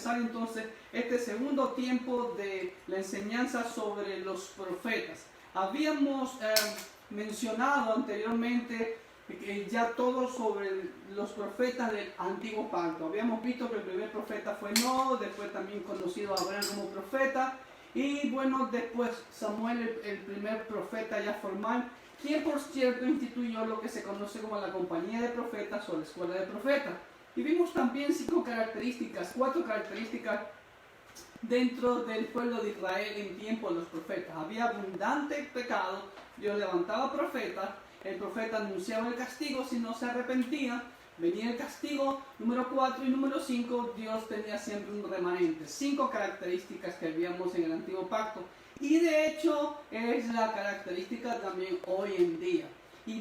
empezar entonces este segundo tiempo de la enseñanza sobre los profetas. Habíamos mencionado anteriormente ya todo sobre los profetas del Antiguo Pacto. Habíamos visto que el primer profeta fue Noé, después también conocido Abraham como profeta, y bueno, después Samuel, el primer profeta ya formal, quien por cierto instituyó lo que se conoce como la compañía de profetas o la escuela de profetas. Y vimos también cuatro características dentro del pueblo de Israel en tiempo de los profetas. Había abundante pecado, Dios levantaba profetas, el profeta anunciaba el castigo si no se arrepentían, venía el castigo. Número 4 y número 5, Dios tenía siempre un remanente. 5 características que habíamos en el Antiguo Pacto. Y de hecho es la característica también hoy en día. Y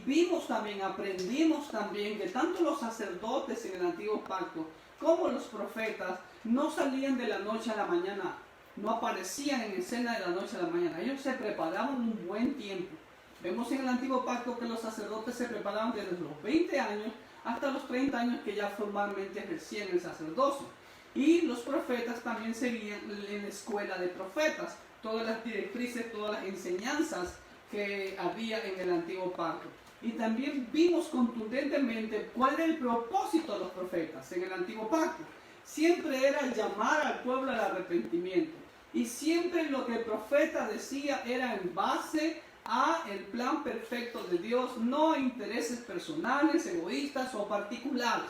aprendimos también que tanto los sacerdotes en el Antiguo Pacto como los profetas no salían de la noche a la mañana, no aparecían en escena de la noche a la mañana. Ellos se preparaban un buen tiempo. Vemos en el Antiguo Pacto que los sacerdotes se preparaban desde los 20 años hasta los 30 años que ya formalmente ejercían el sacerdocio. Y los profetas también seguían en la escuela de profetas, todas las directrices, todas las enseñanzas que había en el Antiguo Pacto. Y también vimos contundentemente cuál era el propósito de los profetas en el Antiguo Pacto. Siempre era llamar al pueblo al arrepentimiento. Y siempre lo que el profeta decía era en base a el plan perfecto de Dios, no a intereses personales, egoístas o particulares.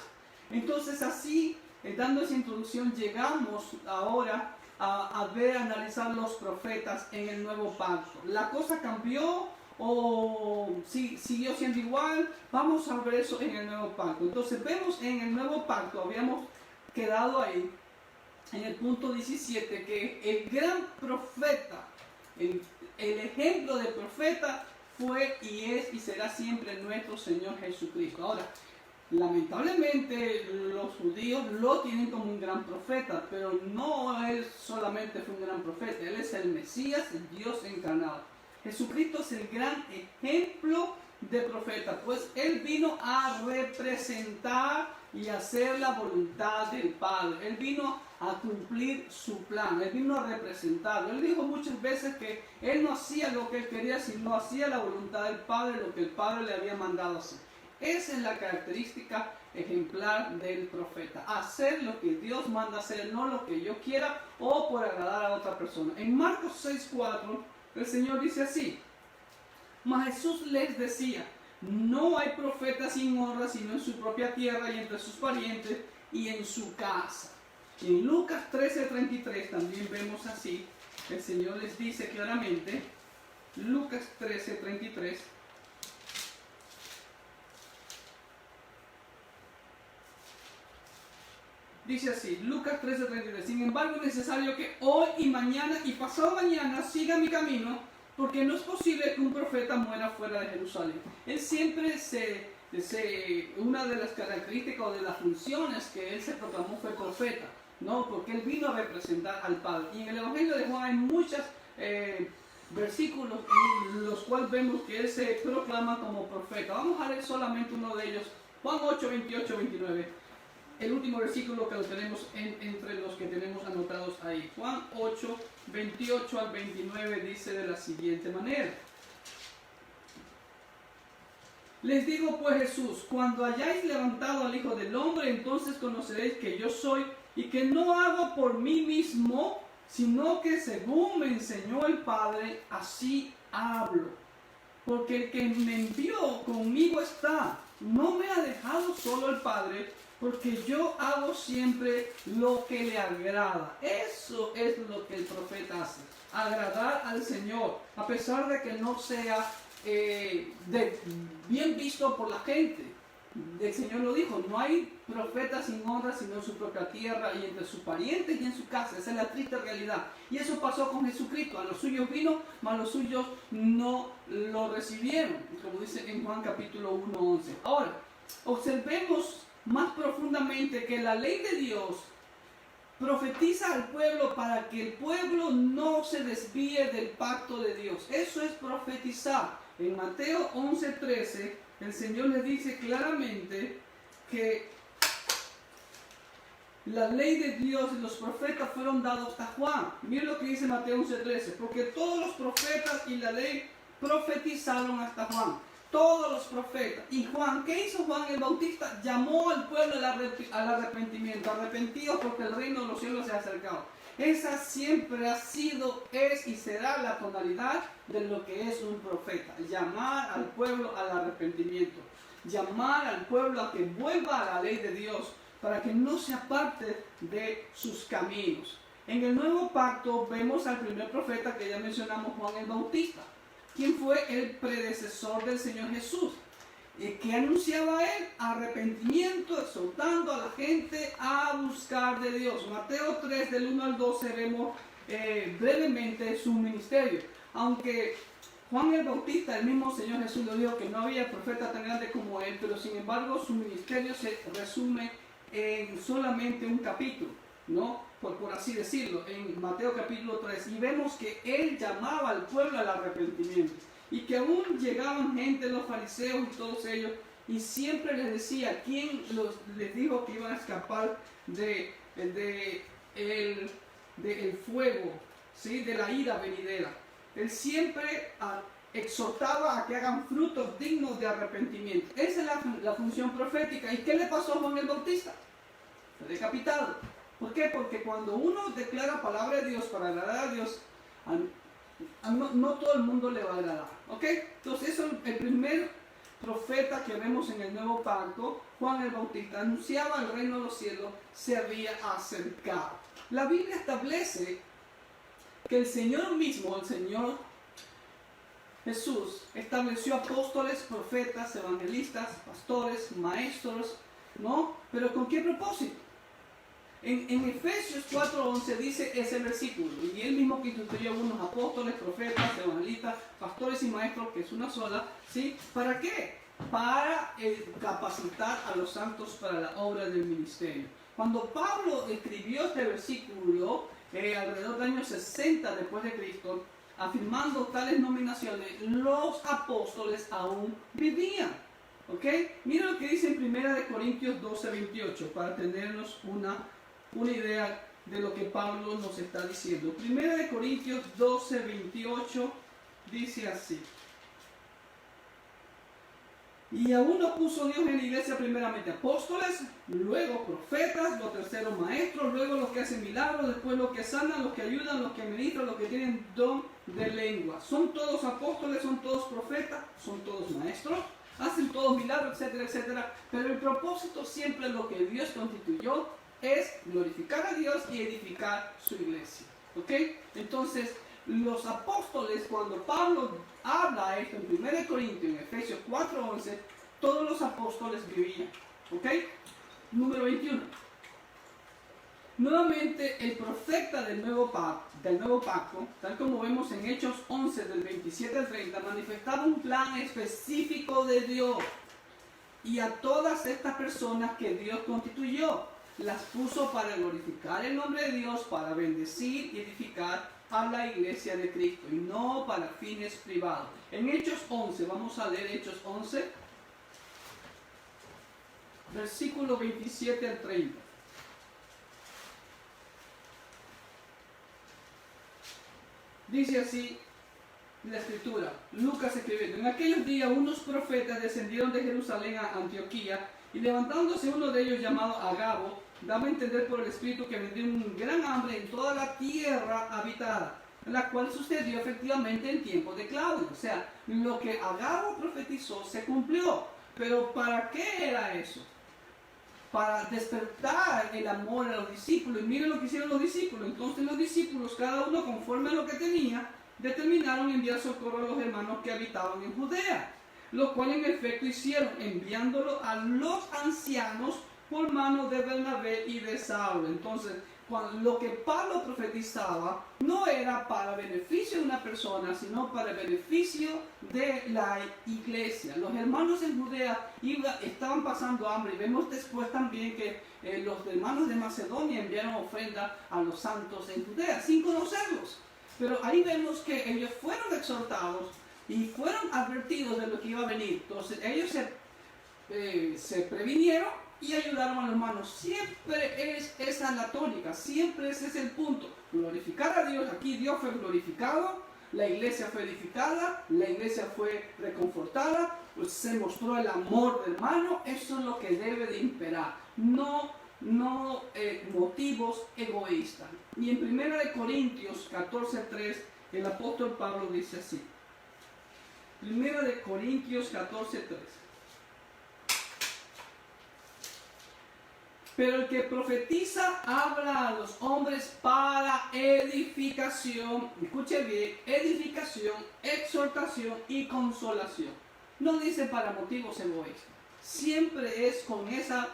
Entonces así, dando esa introducción, llegamos ahora a analizar los profetas en el nuevo pacto. ¿La cosa cambió o siguió siendo igual? Vamos a ver eso en el nuevo pacto. Entonces vemos en el nuevo pacto, habíamos quedado ahí en el punto 17, que el gran profeta, el ejemplo de profeta fue y es y será siempre nuestro Señor Jesucristo. Ahora, lamentablemente los judíos lo tienen como un gran profeta, pero no él solamente fue un gran profeta, él es el Mesías, el Dios encarnado. Jesucristo es el gran ejemplo de profeta, pues él vino a representar y hacer la voluntad del Padre. Él vino a cumplir su plan, él vino a representarlo. Él dijo muchas veces que él no hacía lo que él quería, sino hacía la voluntad del Padre, lo que el Padre le había mandado hacer. Esa es la característica ejemplar del profeta, hacer lo que Dios manda hacer, no lo que yo quiera o por agradar a otra persona. En Marcos 6:4 el Señor dice así: mas Jesús les decía, no hay profeta sin honra sino en su propia tierra y entre sus parientes y en su casa. Y en Lucas 13:33 también vemos así, el Señor les dice claramente, Lucas 13:33, dice así, Lucas 13:33, sin embargo es necesario que hoy y mañana y pasado mañana siga mi camino, porque no es posible que un profeta muera fuera de Jerusalén. Él siempre una de las características o de las funciones que él se proclamó fue profeta, ¿no? Porque él vino a representar al Padre. Y en el Evangelio de Juan hay muchos versículos en los cuales vemos que él se proclama como profeta. Vamos a leer solamente uno de ellos, Juan 8, 28, 29. El último versículo que lo tenemos entre los que tenemos anotados ahí. Juan 8, 28 al 29 dice de la siguiente manera: les digo pues Jesús, cuando hayáis levantado al Hijo del Hombre, entonces conoceréis que yo soy y que no hago por mí mismo, sino que según me enseñó el Padre, así hablo. Porque el que me envió conmigo está, no me ha dejado solo el Padre, porque yo hago siempre lo que le agrada. Eso es lo que el profeta hace, agradar al Señor, a pesar de que no sea bien visto por la gente. El Señor lo dijo, no hay profeta sin honra sino en su propia tierra y entre sus parientes y en su casa. Esa es la triste realidad. Y eso pasó con Jesucristo. A los suyos vino, mas los suyos no lo recibieron, como dice en Juan capítulo 1:11. Ahora, observemos más profundamente que la ley de Dios profetiza al pueblo para que el pueblo no se desvíe del pacto de Dios. Eso es profetizar. En Mateo 11:13 el Señor les dice claramente que La ley de Dios y los profetas fueron dados hasta Juan. Miren lo que dice Mateo 11:13. Porque todos los profetas y la ley profetizaron hasta Juan. Todos los profetas. Y Juan, ¿qué hizo Juan el Bautista? Llamó al pueblo al arrepentimiento. Arrepentidos porque el reino de los cielos se ha acercado. Esa siempre ha sido, es y será la tonalidad de lo que es un profeta. Llamar al pueblo al arrepentimiento. Llamar al pueblo a que vuelva a la ley de Dios, para que no se aparte de sus caminos. En el nuevo pacto vemos al primer profeta que ya mencionamos, Juan el Bautista, quien fue el predecesor del Señor Jesús, que anunciaba a él arrepentimiento, exhortando a la gente a buscar de Dios. Mateo 3, del 1 al 12, vemos brevemente su ministerio. Aunque Juan el Bautista, el mismo Señor Jesús le dijo que no había profeta tan grande como él, pero sin embargo su ministerio se resume en solamente un capítulo, ¿no? Por así decirlo, en Mateo capítulo 3, y vemos que él llamaba al pueblo al arrepentimiento, y que aún llegaban gente, los fariseos y todos ellos, y siempre les decía, ¿quién les dijo que iban a escapar del fuego, ¿sí? De la ira venidera? Él siempre exhortaba a que hagan frutos dignos de arrepentimiento. Esa es la función profética. ¿Y qué le pasó a Juan el Bautista? Fue decapitado. ¿Por qué? Porque cuando uno declara palabra de Dios para agradar a Dios, no todo el mundo le va a agradar. ¿Ok? Entonces, eso es el primer profeta que vemos en el nuevo pacto. Juan el Bautista anunciaba el reino de los cielos se había acercado. La Biblia establece que el Señor mismo, el Señor Jesús, estableció apóstoles, profetas, evangelistas, pastores, maestros, ¿no? ¿Pero con qué propósito? En Efesios 4:11 dice ese versículo, y él mismo que instituyó algunos apóstoles, profetas, evangelistas, pastores y maestros, que es una sola, ¿sí? ¿Para qué? Para capacitar a los santos para la obra del ministerio. Cuando Pablo escribió este versículo, alrededor del año 60 después de Cristo, afirmando tales nominaciones, los apóstoles aún vivían. ¿Ok? Mira lo que dice en 1 Corintios 12:28, para tenernos una idea de lo que Pablo nos está diciendo. 1 Corintios 12:28 dice así: y aún no puso Dios en la iglesia primeramente apóstoles, luego profetas, los terceros maestros, luego los que hacen milagros, después los que sanan, los que ayudan, los que ministran, los que tienen don de lengua. Son todos apóstoles, son todos profetas, son todos maestros, hacen todos milagros, etcétera, etcétera. Pero el propósito siempre, lo que Dios constituyó, es glorificar a Dios y edificar su iglesia. ¿Ok? Entonces, los apóstoles, cuando Pablo habla esto en 1 Corintios, en Efesios 4:11, todos los apóstoles vivían. ¿Ok? Número 21. Nuevamente, el profeta del nuevo pacto, tal como vemos en Hechos 11, del 27 al 30, manifestaba un plan específico de Dios. Y a todas estas personas que Dios constituyó, las puso para glorificar el nombre de Dios, para bendecir y edificar a la iglesia de Cristo, y no para fines privados. En Hechos 11, vamos a leer Hechos 11, versículo 27 al 30. Dice así la escritura, Lucas escribiendo: en aquellos días unos profetas descendieron de Jerusalén a Antioquía, y levantándose uno de ellos llamado Agabo, daba a entender por el Espíritu que vendría un gran hambre en toda la tierra habitada, la cual sucedió efectivamente en tiempo de Claudio. O sea, lo que Agabo profetizó se cumplió. Pero ¿para qué era eso? Para despertar el amor a los discípulos. Y miren lo que hicieron los discípulos. Entonces los discípulos, cada uno conforme a lo que tenía, determinaron enviar socorro a los hermanos que habitaban en Judea, lo cual en efecto hicieron, enviándolo a los ancianos por mano de Bernabé y de Saulo. Entonces, lo que Pablo profetizaba no era para beneficio de una persona, sino para beneficio de la iglesia. Los hermanos en Judea estaban pasando hambre, y vemos después también que los hermanos de Macedonia enviaron ofrenda a los santos en Judea, sin conocerlos. Pero ahí vemos que ellos fueron exhortados y fueron advertidos de lo que iba a venir. Entonces ellos se previnieron y ayudaron a los hermanos. Siempre esa es la tónica, siempre ese es el punto. Glorificar a Dios. Aquí Dios fue glorificado, la iglesia fue edificada, la iglesia fue reconfortada, pues se mostró el amor del hermano. Eso es lo que debe de imperar, no motivos egoístas. Y en 1 Corintios 14:3 el apóstol Pablo dice así. 1 Corintios 14:3. Pero el que profetiza habla a los hombres para edificación, escuche bien, edificación, exhortación y consolación. No dice para motivos egoístas. Siempre es con esa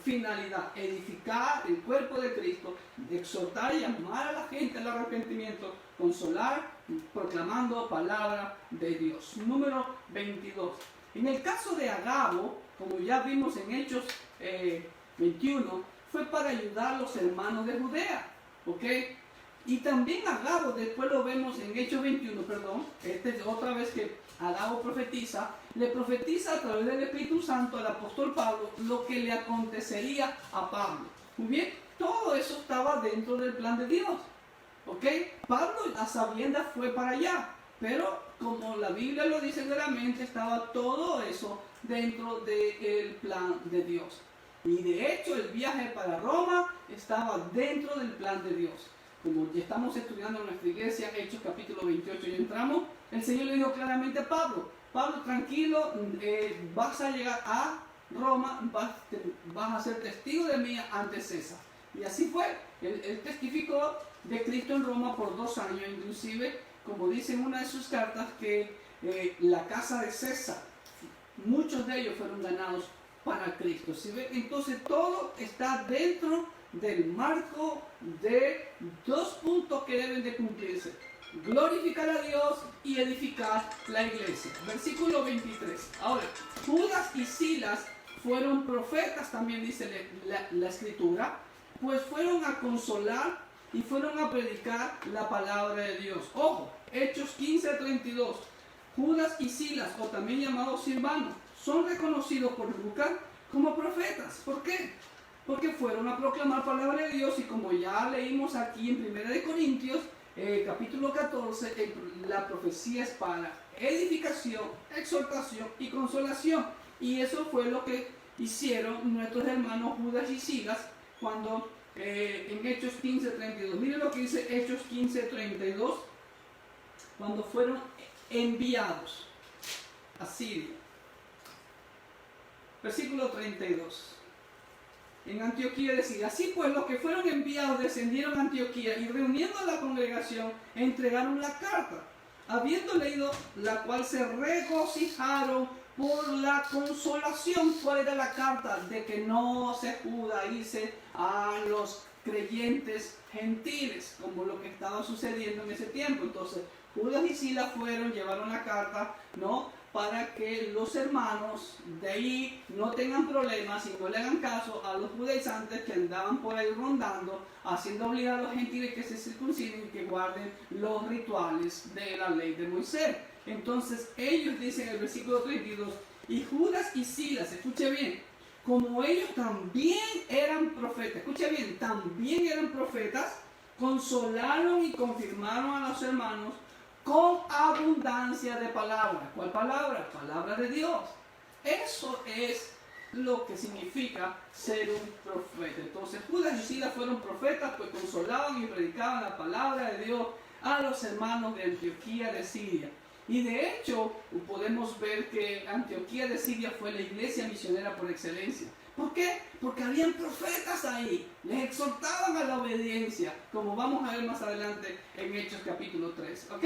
finalidad: edificar el cuerpo de Cristo, exhortar y llamar a la gente al arrepentimiento, consolar, proclamando palabra de Dios. Número 22. En el caso de Agabo, como ya vimos en Hechos 21, fue para ayudar a los hermanos de Judea, ¿ok? Y también Agabo, después lo vemos en Hechos 21, otra vez que Agabo profetiza, le profetiza a través del Espíritu Santo al apóstol Pablo lo que le acontecería a Pablo. Muy bien, todo eso estaba dentro del plan de Dios, ¿ok? Pablo a sabiendas fue para allá, pero como la Biblia lo dice claramente, estaba todo eso dentro del plan de Dios. Y de hecho el viaje para Roma estaba dentro del plan de Dios. Como ya estamos estudiando en nuestra iglesia, Hechos capítulo 28 y entramos, el Señor le dijo claramente a Pablo: Pablo, tranquilo, vas a llegar a Roma, vas a ser testigo de mí ante César. Y así fue. Él testificó de Cristo en Roma por 2 años, inclusive, como dice en una de sus cartas, que la casa de César, muchos de ellos fueron ganados para Cristo. ¿Sí ve? Entonces todo está dentro del marco de 2 puntos que deben de cumplirse: glorificar a Dios y edificar la iglesia. Versículo 23. Ahora, Judas y Silas fueron profetas, también dice la escritura, pues fueron a consolar y fueron a predicar la palabra de Dios. Ojo, Hechos 15:32. Judas y Silas, o también llamados Silvano, son reconocidos por Lucas como profetas. ¿Por qué? Porque fueron a proclamar palabra de Dios, y como ya leímos aquí en 1 Corintios capítulo 14, la profecía es para edificación, exhortación y consolación. Y eso fue lo que hicieron nuestros hermanos Judas y Silas cuando en Hechos 15:32. Miren lo que dice Hechos 15:32, cuando fueron enviados a Siria. Versículo 32. En Antioquía decía: así pues, los que fueron enviados descendieron a Antioquía, y reuniendo a la congregación entregaron la carta, habiendo leído la cual se regocijaron por la consolación. ¿Cuál era la carta? De que no se judaice a los creyentes gentiles, como lo que estaba sucediendo en ese tiempo. Entonces Judas y Silas fueron, llevaron la carta, ¿no?, para que los hermanos de ahí no tengan problemas y no le hagan caso a los judaizantes que andaban por ahí rondando, haciendo obligar a los gentiles que se circunciden y que guarden los rituales de la ley de Moisés. Entonces ellos dicen en el versículo 32, y Judas y Silas, escuche bien, como ellos también eran profetas, escuche bien, también eran profetas, consolaron y confirmaron a los hermanos con abundancia de palabra. ¿Cuál palabra? Palabra de Dios. Eso es lo que significa ser un profeta. Entonces Judas y Silas fueron profetas, pues consolaban y predicaban la palabra de Dios a los hermanos de Antioquía de Siria. Y de hecho podemos ver que Antioquía de Siria fue la iglesia misionera por excelencia. ¿Por qué? Porque habían profetas ahí, les exhortaban a la obediencia, como vamos a ver más adelante en Hechos capítulo 3. ¿Ok?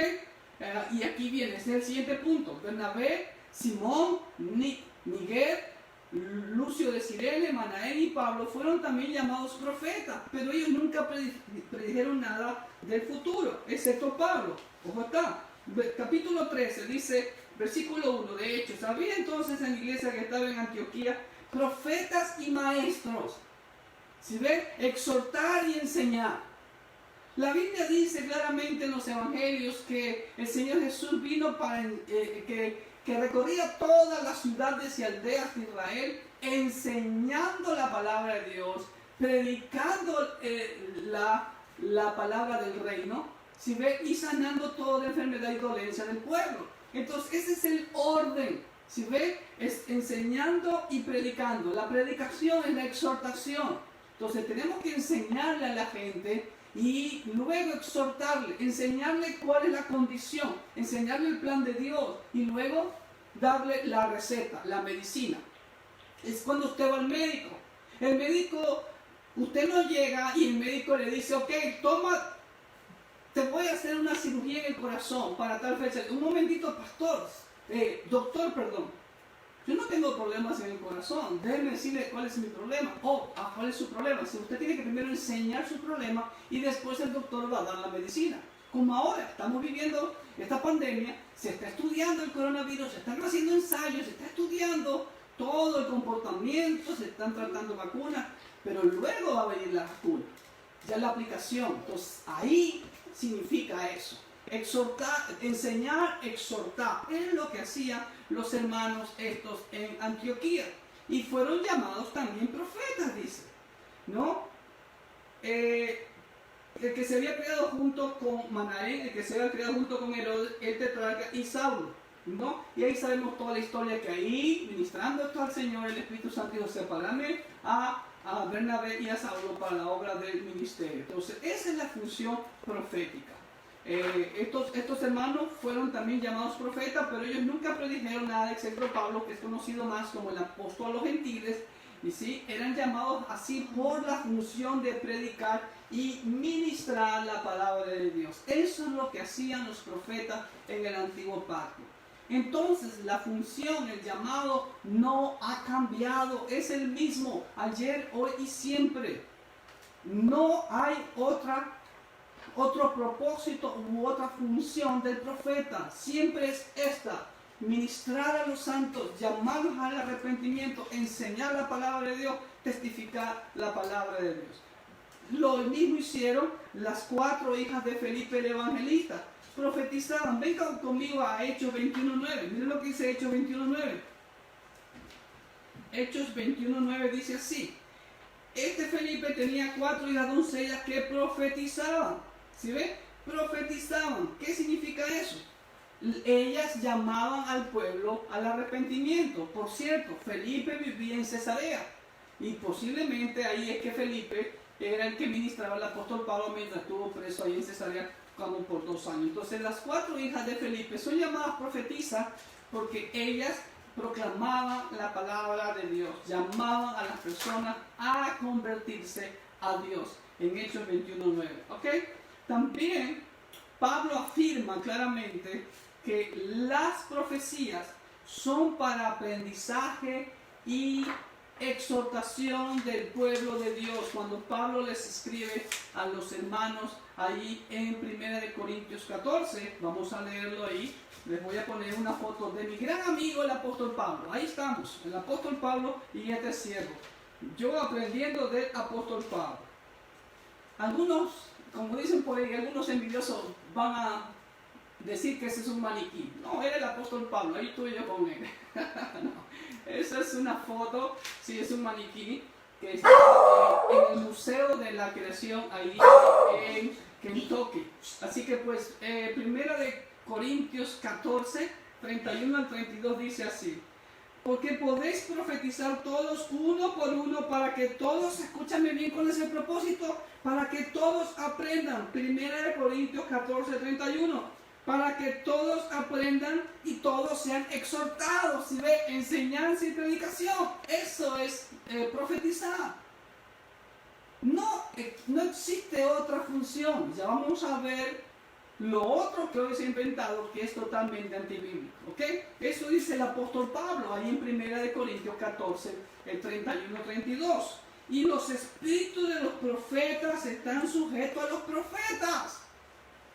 Y aquí viene, este es el siguiente punto. Bernabé, Simón, Níger, Lucio de Cirene, Manaén y Pablo fueron también llamados profetas, pero ellos nunca predijeron nada del futuro, excepto Pablo. Ojo acá, capítulo 13 dice, versículo 1 de Hechos: había entonces en la iglesia que estaba en Antioquía profetas y maestros. ¿Sí ven? Exhortar y enseñar. La Biblia dice claramente en los evangelios que el Señor Jesús vino para que recorría todas las ciudades y aldeas de Israel enseñando la palabra de Dios, predicando la palabra del reino, ¿sí ve? Y sanando toda enfermedad y dolencia del pueblo. Entonces ese es el orden, ¿sí ve? Es enseñando y predicando. La predicación es la exhortación. Entonces tenemos que enseñarle a la gente y luego exhortarle, enseñarle cuál es la condición, enseñarle el plan de Dios y luego darle la receta, la medicina. Es cuando usted va al médico. El médico, usted no llega y el médico le dice, ok, toma, te voy a hacer una cirugía en el corazón para tal fecha. Un momentito, doctor, perdón. Yo no tengo problemas en el corazón. Déjeme decirle cuál es mi problema. ¿Cuál es su problema? Si usted tiene que primero enseñar su problema y después el doctor va a dar la medicina. Como ahora, estamos viviendo esta pandemia, se está estudiando el coronavirus, se están haciendo ensayos, se está estudiando todo el comportamiento, se están tratando vacunas, pero luego va a venir la vacuna, ya la aplicación. Entonces ahí significa eso. Exhortar, enseñar, exhortar. Es lo que hacían los hermanos estos en Antioquía. Y fueron llamados también profetas, dice. ¿No? El que se había criado junto con Manaén, el que se había criado junto con Herodes, el tetrarca y Saulo. ¿No? Y ahí sabemos toda la historia que ahí, ministrando esto al Señor, el Espíritu Santo dijo, sepárame a Bernabé y a Saulo para la obra del ministerio. Entonces, esa es la función profética. Estos hermanos fueron también llamados profetas, pero ellos nunca predijeron nada, excepto Pablo, que es conocido más como el apóstol a los gentiles, y sí, eran llamados así por la función de predicar y ministrar la palabra de Dios. Eso es lo que hacían los profetas en el antiguo pacto. Entonces la función, el llamado no ha cambiado, es el mismo, ayer, hoy y siempre. No hay otro propósito u otra función del profeta, siempre es esta: ministrar a los santos, llamarlos al arrepentimiento, enseñar la palabra de Dios, testificar la palabra de Dios. Lo mismo hicieron las 4 hijas de Felipe el evangelista, profetizaban. Vengan conmigo a Hechos 21:9, miren lo que dice Hechos 21:9. Hechos 21:9 dice así: este Felipe tenía 4 hijas doncellas que profetizaban. ¿Sí ve? Profetizaban. ¿Qué significa eso? Ellas llamaban al pueblo al arrepentimiento. Por cierto, Felipe vivía en Cesarea y posiblemente ahí es que Felipe era el que ministraba al apóstol Pablo mientras estuvo preso ahí en Cesarea como por 2 años. Entonces las 4 hijas de Felipe son llamadas profetisas porque ellas proclamaban la palabra de Dios, llamaban a las personas a convertirse a Dios, en Hechos 21:9. ¿Ok? También Pablo afirma claramente que las profecías son para aprendizaje y exhortación del pueblo de Dios. Cuando Pablo les escribe a los hermanos ahí en 1 Corintios 14, vamos a leerlo ahí. Les voy a poner una foto de mi gran amigo el apóstol Pablo. Ahí estamos, el apóstol Pablo y este siervo. Yo aprendiendo del apóstol Pablo. Algunos, como dicen por ahí, algunos envidiosos van a decir que ese es un maniquí. No, era el apóstol Pablo, ahí estuve yo con él. No, esa es una foto, sí, es un maniquí que está en el Museo de la Creación ahí en Kentucky. Así que pues, 1 Corintios 14, 31 al 32 dice así: porque podéis profetizar todos uno por uno, para que todos, escúchame bien con ese propósito, para que todos aprendan. 1 Corintios 14, 31, para que todos aprendan y todos sean exhortados. ¿Sí ve? Enseñanza y predicación, eso es profetizar. No existe otra función. Ya vamos a ver lo otro que hoy se ha inventado, que es totalmente antibíblico. ¿Ok? Eso dice el apóstol Pablo ahí en 1 Corintios 14, el 31-32. Y los espíritus de los profetas están sujetos a los profetas.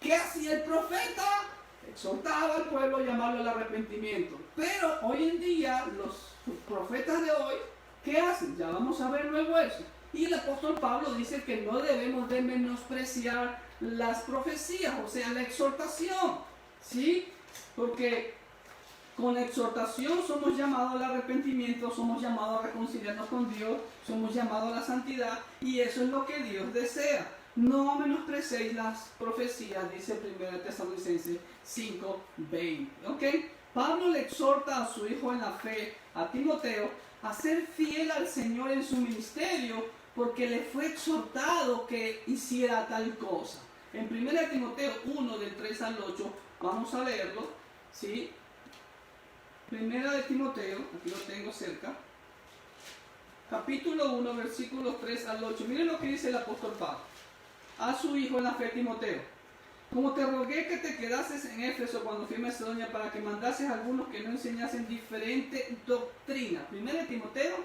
¿Qué hacía el profeta? Exhortaba al pueblo, llamarlo al arrepentimiento. Pero hoy en día, los profetas de hoy, ¿qué hacen? Ya vamos a ver luego eso. Y el apóstol Pablo dice que no debemos de menospreciar las profecías, o sea, la exhortación, ¿sí? Porque Con exhortación somos llamados al arrepentimiento, somos llamados a reconciliarnos con Dios, somos llamados a la santidad, y eso es lo que Dios desea. No menosprecéis las profecías, dice 1 Tesalonicenses 5:20. ¿Ok? Pablo le exhorta a su hijo en la fe, a Timoteo, a ser fiel al Señor en su ministerio, porque le fue exhortado que hiciera tal cosa. En 1 Timoteo 1, del 3 al 8, vamos a leerlo, ¿sí? Primera de Timoteo, aquí lo tengo cerca, capítulo 1, versículos 3 al 8. Miren lo que dice el apóstol Pablo a su hijo en la fe, Timoteo. Como te rogué que te quedases en Éfeso cuando fui a Macedonia, para que mandases a algunos que no enseñasen diferente doctrina. Primera de Timoteo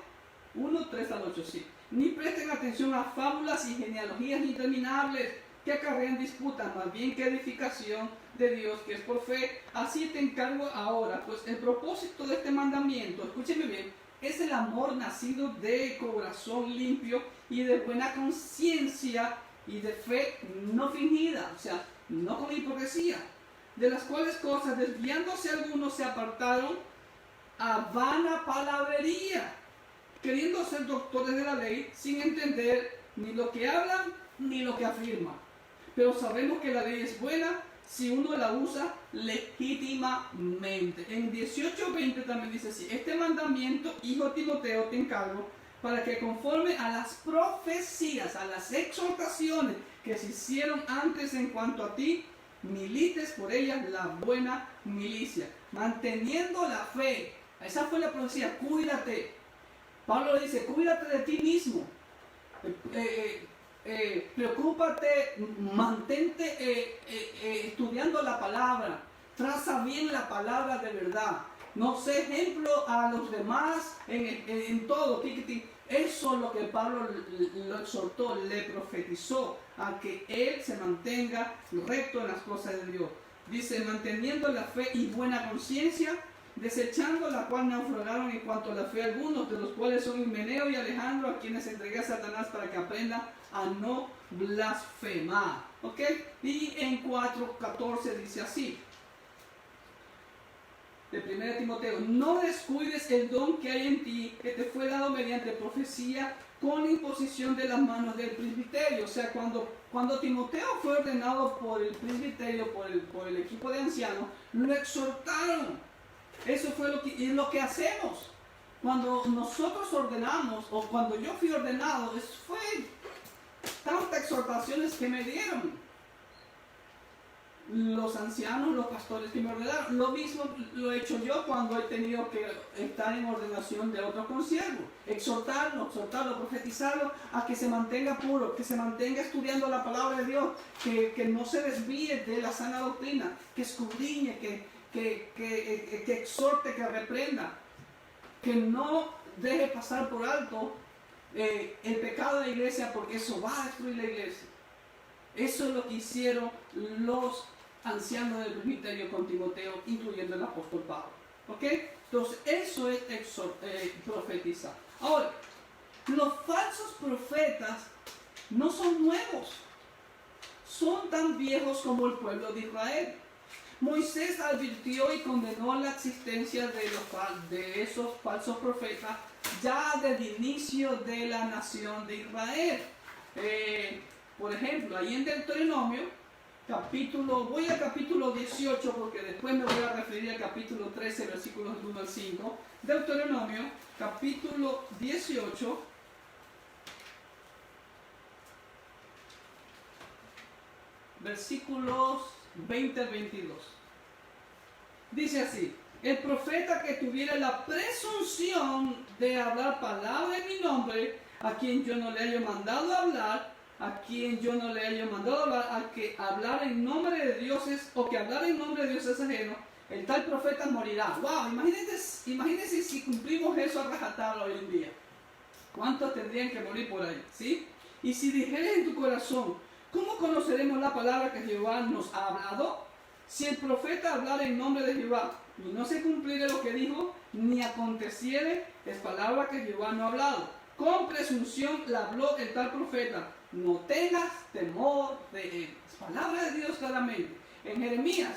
1, 3 al 8, sí. Ni presten atención a fábulas y genealogías interminables que acarrean disputas, más bien que edificación de Dios, que es por fe. Así te encargo ahora, pues el propósito de este mandamiento, escúcheme bien, es el amor nacido de corazón limpio y de buena conciencia y de fe no fingida, o sea, no con hipocresía, de las cuales cosas, desviándose algunos, se apartaron a vana palabrería, queriendo ser doctores de la ley, sin entender ni lo que hablan ni lo que afirman. Pero sabemos que la ley es buena si uno la usa legítimamente. En 18:20 también dice así: este mandamiento, hijo Timoteo, te encargo, para que conforme a las profecías, a las exhortaciones que se hicieron antes en cuanto a ti, milites por ellas la buena milicia, manteniendo la fe. Esa fue la profecía: cuídate. Pablo dice: cuídate de ti mismo. Preocúpate, mantente estudiando la palabra, traza bien la palabra de verdad, no sé ejemplo a los demás en todo. Eso es lo que Pablo lo exhortó, le profetizó, a que él se mantenga recto en las cosas de Dios. Dice: manteniendo la fe y buena conciencia, desechando la cual naufragaron en cuanto a la fe algunos, de los cuales son Himeneo y Alejandro, a quienes entregué a Satanás para que aprendan a no blasfemar. ¿Ok? Y en 4:14 dice así, de 1 Timoteo: no descuides el don que hay en ti, que te fue dado mediante profecía, con imposición de las manos del presbiterio. O sea, cuando Timoteo fue ordenado por el presbiterio, por el equipo de ancianos, lo exhortaron. Eso fue lo que hacemos. Cuando nosotros ordenamos, o cuando yo fui ordenado, fue tantas exhortaciones que me dieron los ancianos, los pastores que me ordenaron. Lo mismo lo he hecho yo cuando he tenido que estar en ordenación de otros consiervos. Exhortarlo, profetizarlo a que se mantenga puro, que se mantenga estudiando la palabra de Dios, que no se desvíe de la sana doctrina, que escudriñe, que exhorte, que reprenda, que no deje pasar por alto el pecado de la iglesia, porque eso va a destruir la iglesia. Eso es lo que hicieron los ancianos del presbiterio con Timoteo, incluyendo el apóstol Pablo. ¿Ok? Entonces, eso es profetizar. Ahora, los falsos profetas no son nuevos, son tan viejos como el pueblo de Israel. Moisés advirtió y condenó la existencia de esos falsos profetas ya desde el inicio de la nación de Israel. Por ejemplo, ahí en Deuteronomio, voy al capítulo 18 porque después me voy a referir al capítulo 13, versículos 1 al 5. Deuteronomio, capítulo 18, versículos 20 al 22. Dice así: el profeta que tuviera la presunción de hablar palabra en mi nombre, a quien yo no le haya mandado hablar, al que hablar en nombre de dioses, o que hablar en nombre de dioses ajenos, el tal profeta morirá. ¡Wow! Imagínense si cumplimos eso a rajatabla hoy en día. ¿Cuántos tendrían que morir por ahí? ¿Sí? Y si dijeres en tu corazón: ¿cómo conoceremos la palabra que Jehová nos ha hablado? Si el profeta hablara en nombre de Jehová y no se cumpliere lo que dijo, ni aconteciere, es palabra que Jehová no ha hablado. Con presunción la habló el tal profeta. No tengas temor de él. Es palabra de Dios claramente. En Jeremías,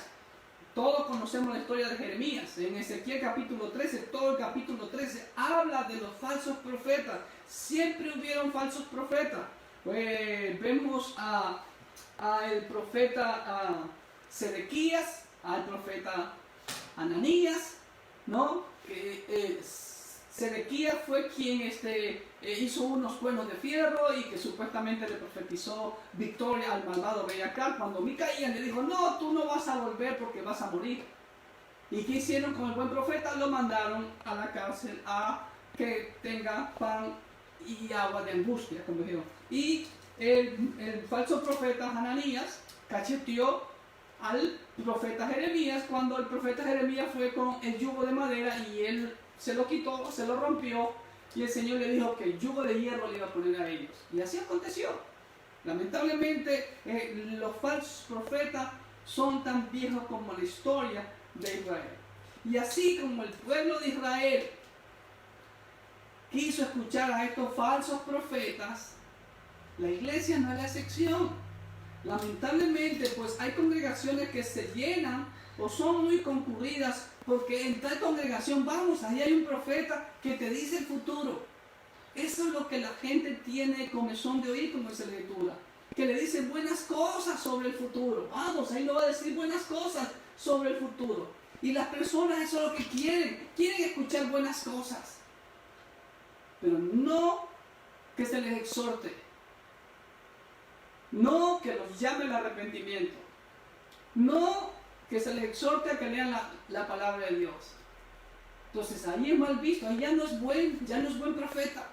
Todos conocemos la historia de Jeremías. En Ezequiel capítulo 13, todo el capítulo 13 habla de los falsos profetas. Siempre hubieron falsos profetas. Pues vemos a el profeta Sedequías, al profeta Ananías, ¿no? Sedequías fue quien hizo unos cuernos de fierro y que supuestamente le profetizó victoria al malvado rey Acab. Cuando Micaías le dijo, no, tú no vas a volver porque vas a morir. ¿Y qué hicieron con el buen profeta? Lo mandaron a la cárcel a que tenga pan y agua de angustia, como dijeron. Y el falso profeta Ananías cacheteó al profeta Jeremías cuando el profeta Jeremías fue con el yugo de madera y él se lo quitó, se lo rompió y el Señor le dijo que el yugo de hierro le iba a poner a ellos. Y así aconteció. Lamentablemente los falsos profetas son tan viejos como la historia de Israel. Y así como el pueblo de Israel quiso escuchar a estos falsos profetas, la iglesia no es la excepción. Lamentablemente, pues hay congregaciones que se llenan o son muy concurridas porque en tal congregación, vamos, ahí hay un profeta que te dice el futuro. Eso es lo que la gente tiene comezón de oír, como dice la Escritura, que le dice buenas cosas sobre el futuro. Vamos, ahí lo va a decir buenas cosas sobre el futuro. Y las personas eso es lo que quieren escuchar buenas cosas, pero no que se les exhorte, no que los llame al arrepentimiento, no que se les exhorte a que lean la palabra de Dios. Entonces ahí es mal visto, ahí ya no es buen profeta.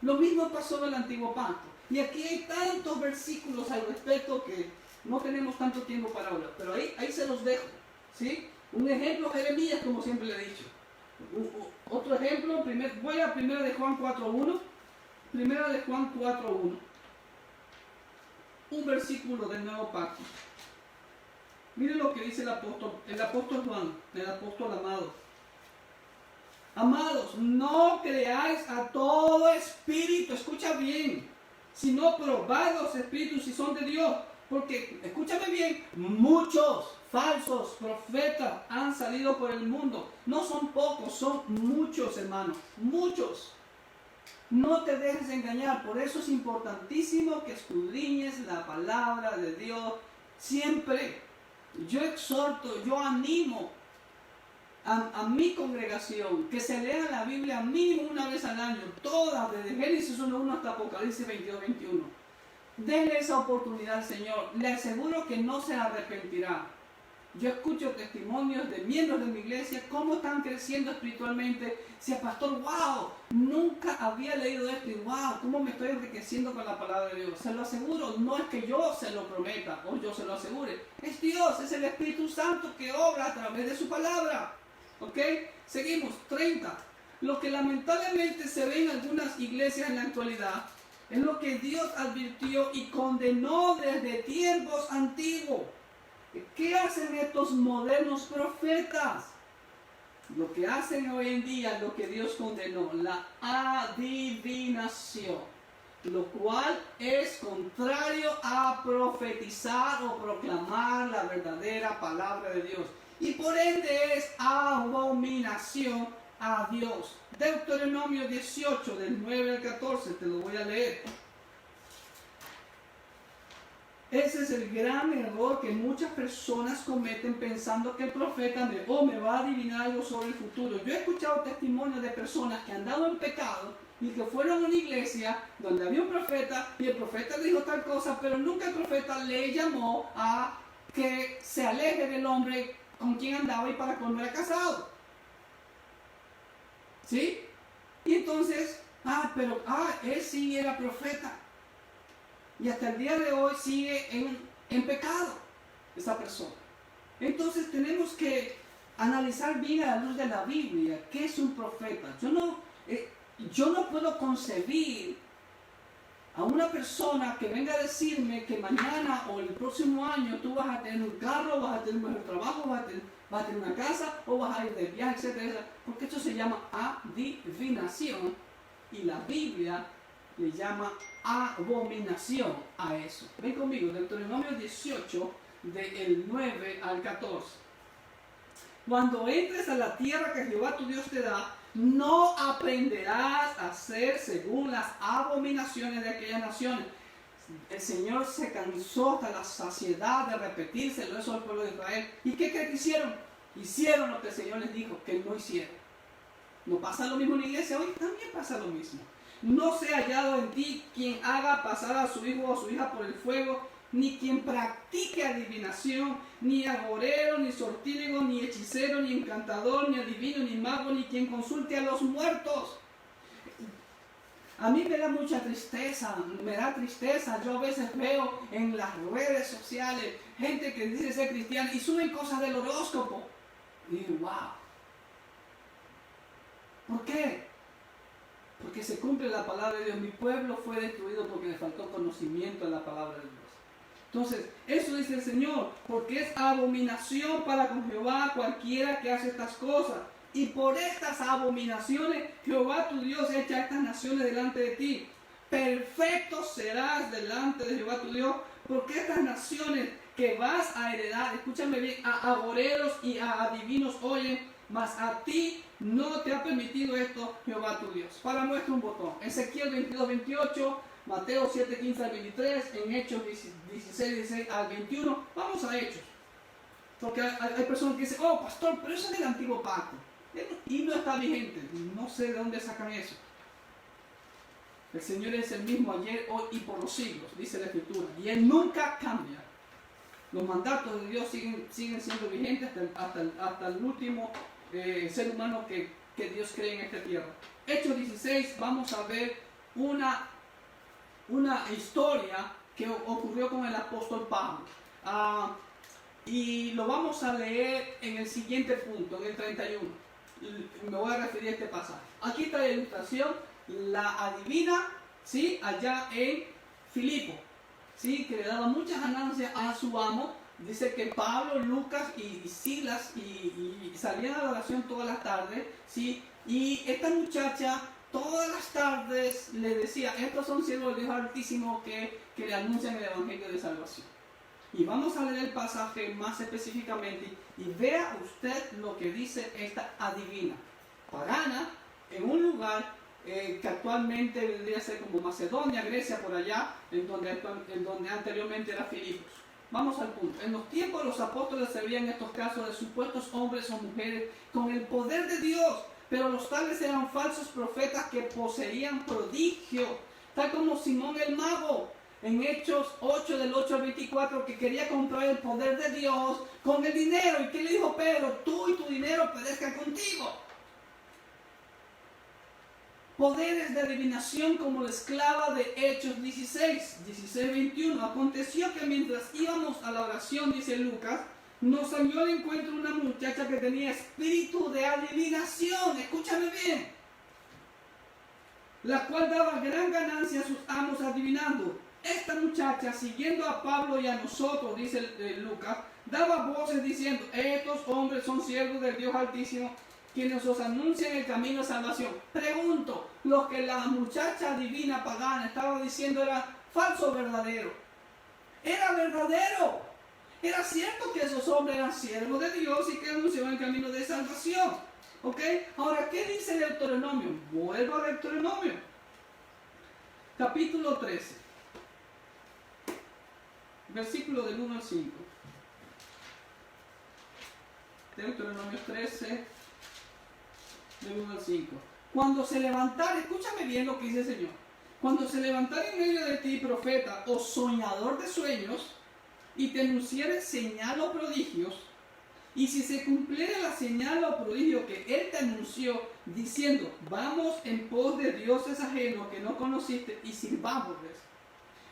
Lo mismo pasó en el Antiguo Pacto. Y aquí hay tantos versículos al respecto que no tenemos tanto tiempo para hablar, pero ahí se los dejo, ¿sí? Un ejemplo, Jeremías, como siempre le he dicho. Otro ejemplo, voy a 1 de Juan 4.1. 1 de Juan 4.1. Un versículo del Nuevo Pacto. Miren lo que dice el apóstol Juan, el apóstol amado. Amados, no creáis a todo espíritu, escucha bien, sino probad los espíritus si son de Dios. Porque, escúchame bien, muchos falsos profetas han salido por el mundo. No son pocos, son muchos, hermanos, muchos. No te dejes engañar, por eso es importantísimo que escudriñes la palabra de Dios siempre. Yo exhorto, yo animo a mi congregación que se lea la Biblia mínimo una vez al año, todas, desde Génesis 1.1 hasta Apocalipsis 22.21. Denle esa oportunidad al Señor, le aseguro que no se arrepentirá. Yo escucho testimonios de miembros de mi iglesia, cómo están creciendo espiritualmente. Si el pastor, wow, nunca había leído esto y wow, cómo me estoy enriqueciendo con la palabra de Dios. Se lo aseguro, no es que yo se lo prometa o yo se lo asegure. Es Dios, es el Espíritu Santo que obra a través de su palabra. ¿Ok? Seguimos, 30. Lo que lamentablemente se ve en algunas iglesias en la actualidad es lo que Dios advirtió y condenó desde tiempos antiguos. ¿Qué hacen estos modernos profetas? Lo que hacen hoy en día, lo que Dios condenó, la adivinación, lo cual es contrario a profetizar o proclamar la verdadera palabra de Dios. Y por ende es abominación a Dios. Deuteronomio 18, del 9 al 14, te lo voy a leer. Ese es el gran error que muchas personas cometen pensando que el profeta me va a adivinar algo sobre el futuro. Yo he escuchado testimonios de personas que han dado en pecado y que fueron a una iglesia donde había un profeta y el profeta le dijo tal cosa, pero nunca el profeta le llamó a que se aleje del hombre con quien andaba y para cuando era casado. ¿Sí? Y entonces, él sí era profeta. Y hasta el día de hoy sigue en pecado esa persona. Entonces tenemos que analizar bien a la luz de la Biblia qué es un profeta. Yo no puedo concebir a una persona que venga a decirme que mañana o el próximo año tú vas a tener un carro, vas a tener un mejor trabajo, vas a tener una casa o vas a ir de viaje, etcétera, porque esto se llama adivinación y la Biblia le llama abominación a eso. Ven conmigo, Deuteronomio 18, del 9 al 14. Cuando entres a la tierra que Jehová tu Dios te da, no aprenderás a hacer según las abominaciones de aquellas naciones. El Señor se cansó hasta la saciedad de repetírselo eso al pueblo de Israel. ¿Y qué creen que hicieron? Hicieron lo que el Señor les dijo que no hicieron. ¿No pasa lo mismo en la iglesia hoy? También pasa lo mismo. No sea hallado en ti quien haga pasar a su hijo o a su hija por el fuego, ni quien practique adivinación, ni agorero, ni sortílego, ni hechicero, ni encantador, ni adivino, ni mago, ni quien consulte a los muertos. A mí me da mucha tristeza, me da tristeza. Yo a veces veo en las redes sociales gente que dice ser cristiana y suben cosas del horóscopo. Y digo, wow. ¿Por qué? Porque se cumple la palabra de Dios. Mi pueblo fue destruido porque le faltó conocimiento de la palabra de Dios. Entonces, eso dice el Señor, porque es abominación para con Jehová cualquiera que hace estas cosas. Y por estas abominaciones Jehová tu Dios echa estas naciones delante de ti. Perfecto serás delante de Jehová tu Dios, porque estas naciones que vas a heredar, escúchame bien, a agoreros y a adivinos oyen, mas a ti no te ha permitido esto Jehová tu Dios. Para muestra un botón. Ezequiel 22, 28, Mateo 7, 15 al 23, en Hechos 16, 16 al 21. Vamos a Hechos. Porque hay personas que dicen, oh pastor, pero eso es del antiguo pacto. Y no está vigente. No sé de dónde sacan eso. El Señor es el mismo ayer, hoy y por los siglos, dice la Escritura. Y Él nunca cambia. Los mandatos de Dios siguen siendo vigentes hasta el último ser humano que Dios cree en esta tierra. Hechos 16, vamos a ver una historia que ocurrió con el apóstol Pablo. Y lo vamos a leer en el siguiente punto, en el 31. Me voy a referir a este pasaje. Aquí está la ilustración, la adivina, ¿sí? Allá en Filipo, ¿sí? Que le daba muchas ganancias a su amo. Dice que Pablo, Lucas y Silas y salían a la oración todas las tardes, ¿sí? Y esta muchacha todas las tardes le decía, estos son siervos de Dios Altísimo que le anuncian el Evangelio de Salvación. Y vamos a leer el pasaje más específicamente y vea usted lo que dice esta adivina pagana en un lugar que actualmente vendría a ser como Macedonia, Grecia, por allá, en donde anteriormente era Filipos. Vamos al punto. En los tiempos los apóstoles se veían estos casos de supuestos hombres o mujeres con el poder de Dios, pero los tales eran falsos profetas que poseían prodigio, tal como Simón el mago, en Hechos 8 del 8 al 24, que quería comprar el poder de Dios con el dinero. ¿Y qué le dijo Pedro? Tú y tu dinero perezcan contigo. Poderes de adivinación como la esclava de Hechos 16, 21. Aconteció que mientras íbamos a la oración, dice Lucas, nos salió al encuentro una muchacha que tenía espíritu de adivinación. Escúchame bien. La cual daba gran ganancia a sus amos adivinando. Esta muchacha, siguiendo a Pablo y a nosotros, dice Lucas, daba voces diciendo, estos hombres son siervos del Dios Altísimo, quienes os anuncian el camino de salvación. Pregunto, lo que la muchacha divina pagana estaba diciendo era falso o verdadero. Era verdadero. Era cierto que esos hombres eran siervos de Dios y que anunciaban el camino de salvación. ¿Ok? Ahora, ¿qué dice el Deuteronomio? Vuelvo al Deuteronomio. Capítulo 13. Versículo del 1 al 5. Deuteronomio 13, del 1 al 5. Cuando se levantare, escúchame bien lo que dice el Señor. Cuando se levantare en medio de ti profeta o soñador de sueños, y te anunciare señal o prodigios, y si se cumpliera la señal o prodigio que él te anunció, diciendo, vamos en pos de dioses ajenos que no conociste y sirvámosles,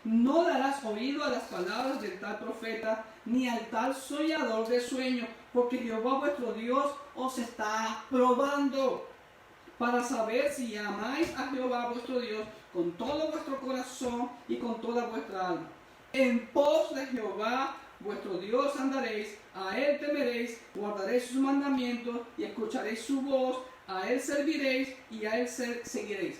no darás oído a las palabras del tal profeta, ni al tal soñador de sueños, porque Jehová vuestro Dios os está probando, para saber si amáis a Jehová vuestro Dios con todo vuestro corazón y con toda vuestra alma. En pos de Jehová vuestro Dios andaréis, a él temeréis, guardaréis sus mandamientos y escucharéis su voz, a él serviréis y a él seguiréis.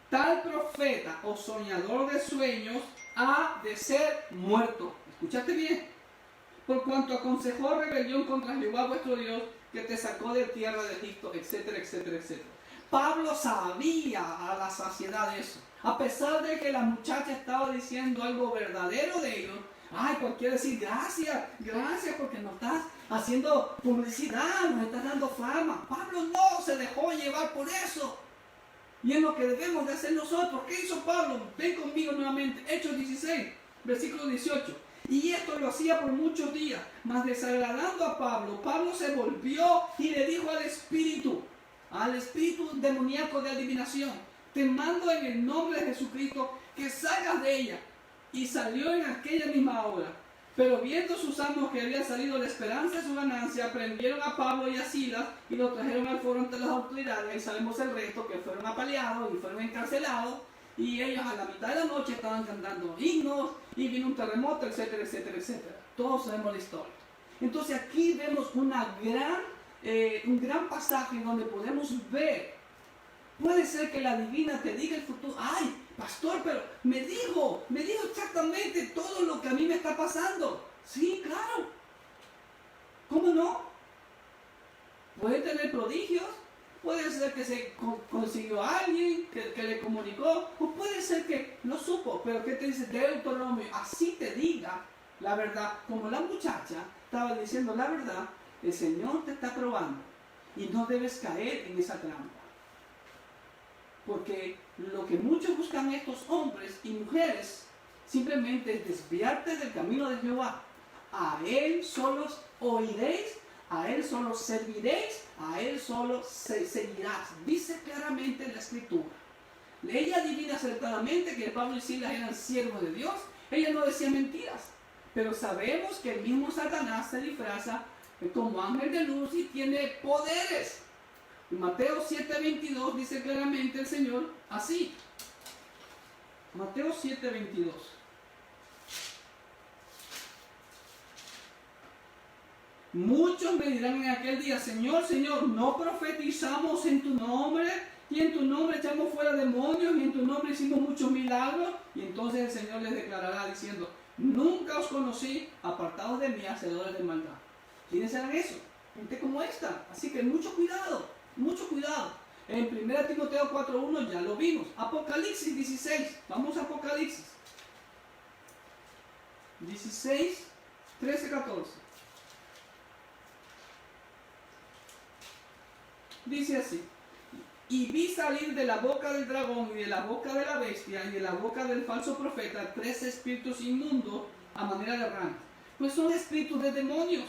Tal profeta o soñador de sueños ha de ser muerto. ¿Escuchaste bien? por cuanto aconsejó rebelión contra Jehová vuestro Dios, que te sacó de tierra de Egipto, etcétera, etcétera, etcétera. Pablo sabía a la saciedad de eso. A pesar de que la muchacha estaba diciendo algo verdadero de ellos, ay, pues quiere decir gracias, gracias porque nos estás haciendo publicidad, nos estás dando fama. Pablo no se dejó llevar por eso. Y es lo que debemos de hacer nosotros. ¿Qué hizo Pablo? Ven conmigo nuevamente. Hechos 16, versículo 18. Y esto lo hacía por muchos días, mas desagradando a Pablo, Pablo se volvió y le dijo al espíritu demoníaco de adivinación: te mando en el nombre de Jesucristo que salgas de ella. Y salió en aquella misma hora. Pero viendo sus amos que había salido la esperanza de su ganancia, prendieron a Pablo y a Silas y lo trajeron al foro ante las autoridades. Y sabemos el resto, que fueron apaleados y fueron encarcelados. Y ellos a la mitad de la noche estaban cantando himnos y vino un terremoto, etcétera, etcétera, etcétera. Todos sabemos la historia. Entonces aquí vemos un gran pasaje donde podemos ver. Puede ser que la divina te diga el futuro. Ay, pastor, pero me dijo exactamente todo lo que a mí me está pasando. Sí, claro. ¿Cómo no? Puede tener prodigios. Puede ser que se consiguió a alguien que le comunicó, o puede ser que no supo, pero ¿qué te dice Deuteronomio? Así te diga la verdad, como la muchacha estaba diciendo la verdad, el Señor te está probando y no debes caer en esa trampa. Porque lo que muchos buscan estos hombres y mujeres simplemente es desviarte del camino de Jehová. A Él solos oiréis, a Él solo serviréis, a Él solo seguirás. Dice claramente en la Escritura. Ella adivina acertadamente que Pablo y Silas eran siervos de Dios. Ella no decía mentiras. Pero sabemos que el mismo Satanás se disfraza como ángel de luz y tiene poderes. En Mateo 7:22 dice claramente el Señor así. Mateo 7:22. Muchos me dirán en aquel día: Señor, Señor, ¿no profetizamos en tu nombre? Y en tu nombre echamos fuera demonios, y en tu nombre hicimos muchos milagros. Y entonces el Señor les declarará diciendo: nunca os conocí, apartados de mí, hacedores de maldad. ¿Quiénes eran esos? Gente como esta. Así que mucho cuidado, mucho cuidado. En 1 Timoteo 4:1 ya lo vimos. Apocalipsis 16. Vamos a Apocalipsis 16, 13, 14. Dice así: y vi salir de la boca del dragón y de la boca de la bestia y de la boca del falso profeta 3 espíritus inmundos a manera de ranas. Pues son espíritus de demonios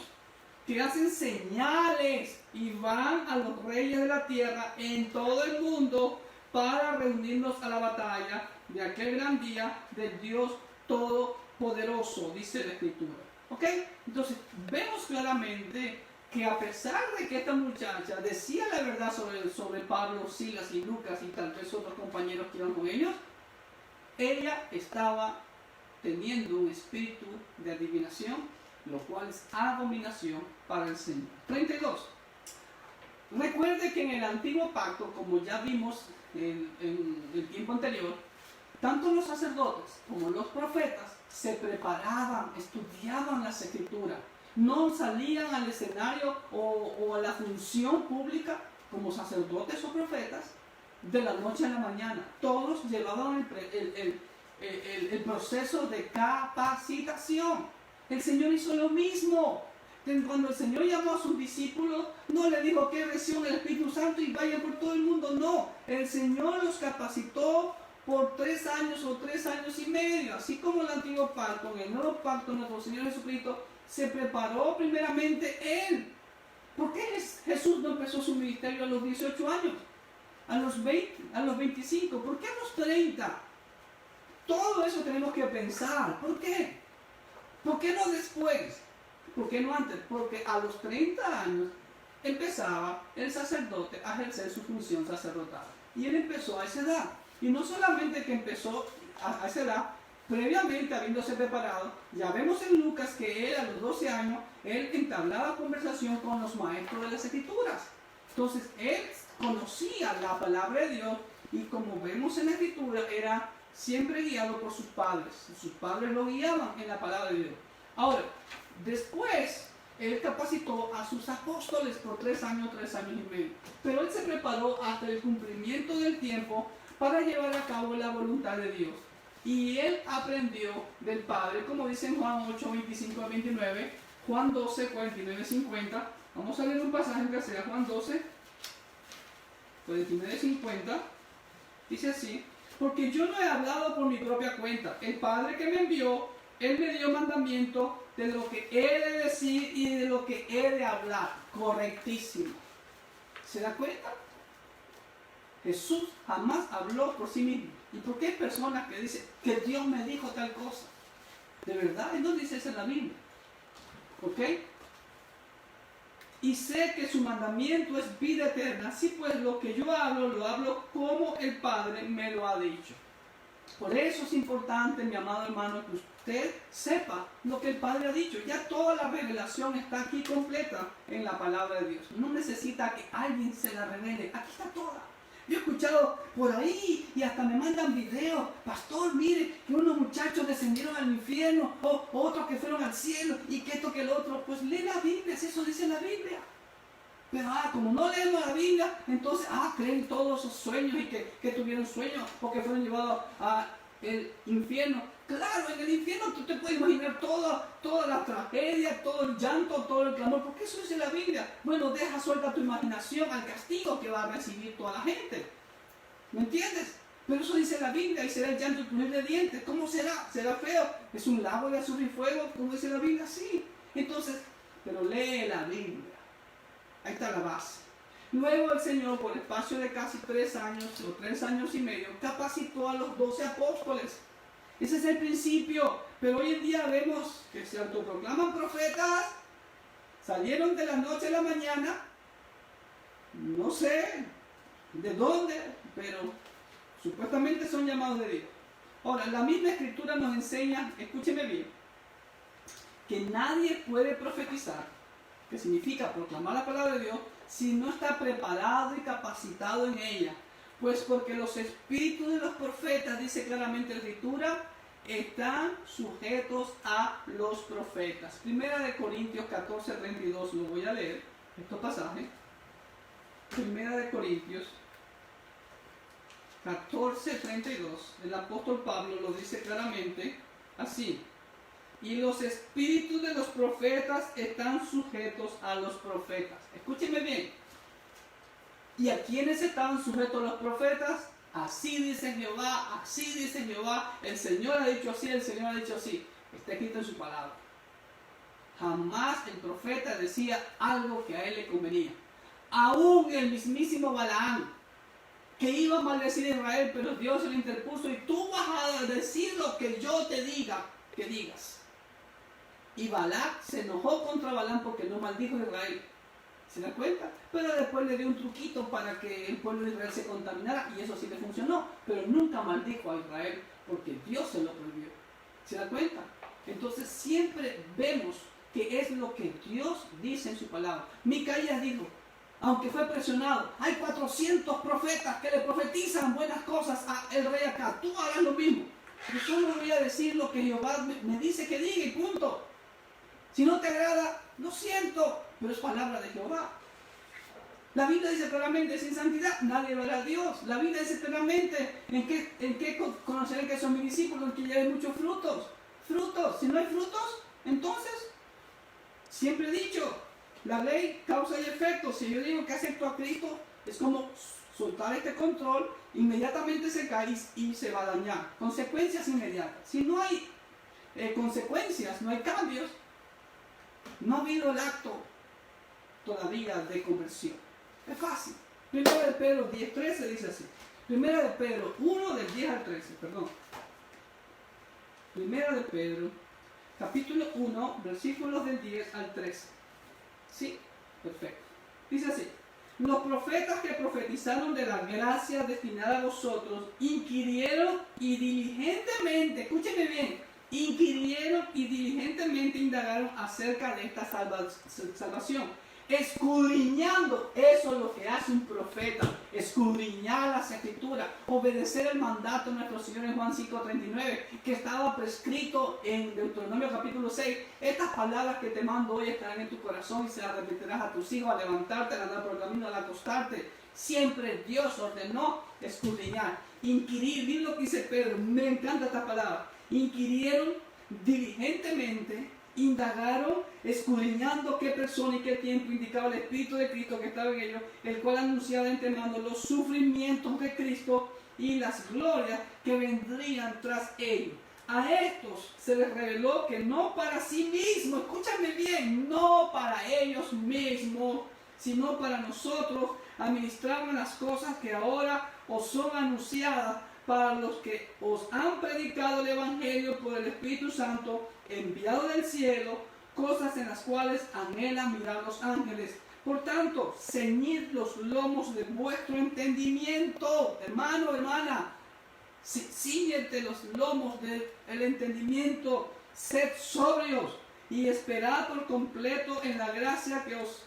que hacen señales y van a los reyes de la tierra en todo el mundo para reunirnos a la batalla de aquel gran día del Dios Todopoderoso, dice la Escritura. ¿Ok? Entonces vemos claramente que a pesar de que esta muchacha decía la verdad sobre Pablo, Silas y Lucas y tal vez otros compañeros que iban con ellos, ella estaba teniendo un espíritu de adivinación, lo cual es abominación para el Señor. 32. Recuerde que en el antiguo pacto, como ya vimos en el tiempo anterior, tanto los sacerdotes como los profetas se preparaban, estudiaban las Escrituras. No salían al escenario o a la función pública como sacerdotes o profetas de la noche a la mañana. Todos llevaban el proceso de capacitación. El Señor hizo lo mismo. Cuando el Señor llamó a sus discípulos, no le dijo que reciban el Espíritu Santo y vayan por todo el mundo. No, el Señor los capacitó por 3 años o 3 años y medio. Así como el antiguo pacto, en el nuevo pacto, nuestro Señor Jesucristo se preparó primeramente Él. ¿Por qué Jesús no empezó su ministerio a los 18 años? A los 20, a los 25. ¿Por qué a los 30? Todo eso tenemos que pensar. ¿Por qué? ¿Por qué no después? ¿Por qué no antes? Porque a los 30 años empezaba el sacerdote a ejercer su función sacerdotal. Y él empezó a esa edad. Y no solamente que empezó a esa edad, previamente habiéndose preparado, ya vemos en Lucas que él a los 12 años, él entablaba conversación con los maestros de las Escrituras. Entonces él conocía la palabra de Dios y como vemos en la Escritura, era siempre guiado por sus padres. Sus padres lo guiaban en la palabra de Dios. Ahora, después Él capacitó a sus apóstoles por 3 años y medio. Pero Él se preparó hasta el cumplimiento del tiempo para llevar a cabo la voluntad de Dios. Y Él aprendió del Padre, como dice en Juan 8, 25 a 29, Juan 12, 49, 50. Vamos a leer un pasaje que sea Juan 12, 49, 50. Dice así: porque yo no he hablado por mi propia cuenta. El Padre que me envió, Él me dio mandamiento de lo que he de decir y de lo que he de hablar. Correctísimo. ¿Se da cuenta? Jesús jamás habló por sí mismo. ¿Y por qué hay personas que dicen que Dios me dijo tal cosa? ¿De verdad? ¿Y no dice eso en la Biblia? ¿Ok? Y sé que su mandamiento es vida eterna. Así pues, lo que yo hablo, lo hablo como el Padre me lo ha dicho. Por eso es importante, mi amado hermano, que usted sepa lo que el Padre ha dicho. Ya toda la revelación está aquí completa en la palabra de Dios. No necesita que alguien se la revele. Aquí está toda. Yo he escuchado por ahí y hasta me mandan videos. Pastor, mire que unos muchachos descendieron al infierno, o otros que fueron al cielo, y que esto, que el otro. Pues lee la Biblia, si eso dice la Biblia. Pero como no leemos la Biblia, entonces creen todos esos sueños y que tuvieron sueños o que fueron llevados al infierno. Claro, en el infierno tú te puedes imaginar toda la tragedia, todo el llanto, todo el clamor, porque eso dice la Biblia. Bueno, deja suelta tu imaginación al castigo que va a recibir toda la gente. ¿Me entiendes? Pero eso dice la Biblia, y será el llanto y crujir de dientes. ¿Cómo será? ¿Será feo? ¿Es un lago de azufre y fuego? ¿Cómo dice la Biblia? Sí. Entonces, pero lee la Biblia. Ahí está la base. Luego el Señor, por espacio de casi 3 años o 3 años y medio, capacitó a los 12 apóstoles. Ese es el principio. Pero hoy en día vemos que se autoproclaman profetas, salieron de la noche a la mañana, no sé de dónde, pero supuestamente son llamados de Dios. Ahora, la misma Escritura nos enseña, escúcheme bien, que nadie puede profetizar, que significa proclamar la palabra de Dios, si no está preparado y capacitado en ella. Pues porque los espíritus de los profetas, dice claramente la Escritura, están sujetos a los profetas. Primera de Corintios 14, 32, lo voy a leer, estos pasajes. Primera de Corintios 14, 32, el apóstol Pablo lo dice claramente así: y los espíritus de los profetas están sujetos a los profetas. Escúcheme bien. ¿Y a quiénes estaban sujetos los profetas? Así dice Jehová, así dice Jehová. El Señor ha dicho así, el Señor ha dicho así. Está escrito en su palabra. Jamás el profeta decía algo que a él le convenía. Aún el mismísimo Balaam, que iba a maldecir a Israel, pero Dios se le interpuso: y tú vas a decir lo que yo te diga que digas. Y Balac se enojó contra Balaam porque no maldijo a Israel. ¿Se da cuenta? Pero después le dio un truquito para que el pueblo de Israel se contaminara, y eso sí le funcionó. Pero nunca maldijo a Israel porque Dios se lo prohibió. ¿Se da cuenta? Entonces siempre vemos que es lo que Dios dice en su palabra. Micaías dijo, aunque fue presionado, hay 400 profetas que le profetizan buenas cosas al rey Acab. Tú hagas lo mismo. Yo solo voy a decir lo que Jehová me dice que diga y punto. Si no te agrada, lo siento, pero es palabra de Jehová. La Biblia dice claramente: sin santidad nadie verá a Dios. La Biblia dice claramente: ¿en qué conoceré que son mis discípulos? En que lleven muchos frutos. Frutos. Si no hay frutos, entonces, siempre he dicho, la ley causa y efecto. Si yo digo que acepto a Cristo, es como soltar este control, inmediatamente se cae y se va a dañar. Consecuencias inmediatas. Si no hay consecuencias, no hay cambios, no ha habido el acto todavía de conversión. Es fácil. Primera de Pedro 10, 13 dice así. Primera de Pedro 1 del 10 al 13, perdón. Primera de Pedro, capítulo 1, versículos del 10 al 13. ¿Sí? Perfecto. Dice así: los profetas que profetizaron de la gracia destinada a vosotros inquirieron y diligentemente, escúcheme bien, inquirieron y diligentemente indagaron acerca de esta salvación, escudriñando. Eso es lo que hace un profeta, escudriñar las escrituras, obedecer el mandato de nuestro Señor en Juan 5:39, que estaba prescrito en Deuteronomio capítulo 6. Estas palabras que te mando hoy estarán en tu corazón y se las repetirás a tus hijos al levantarte, al andar por el camino, al acostarte. Siempre Dios ordenó escudriñar, inquirir. Miren lo que dice Pedro, me encanta esta palabra. Inquirieron diligentemente, indagaron, escudriñando qué persona y qué tiempo indicaba el Espíritu de Cristo que estaba en ellos, el cual anunciaba de antemano los sufrimientos de Cristo y las glorias que vendrían tras ellos. A estos se les reveló que no para sí mismos, escúchame bien, no para ellos mismos, sino para nosotros, administraban las cosas que ahora os son anunciadas, para los que os han predicado el Evangelio por el Espíritu Santo, enviado del cielo, cosas en las cuales anhelan mirar los ángeles. Por tanto, ceñid los lomos de vuestro entendimiento. Hermano, hermana, ciñete los lomos del entendimiento, sed sobrios y esperad por completo en la gracia que os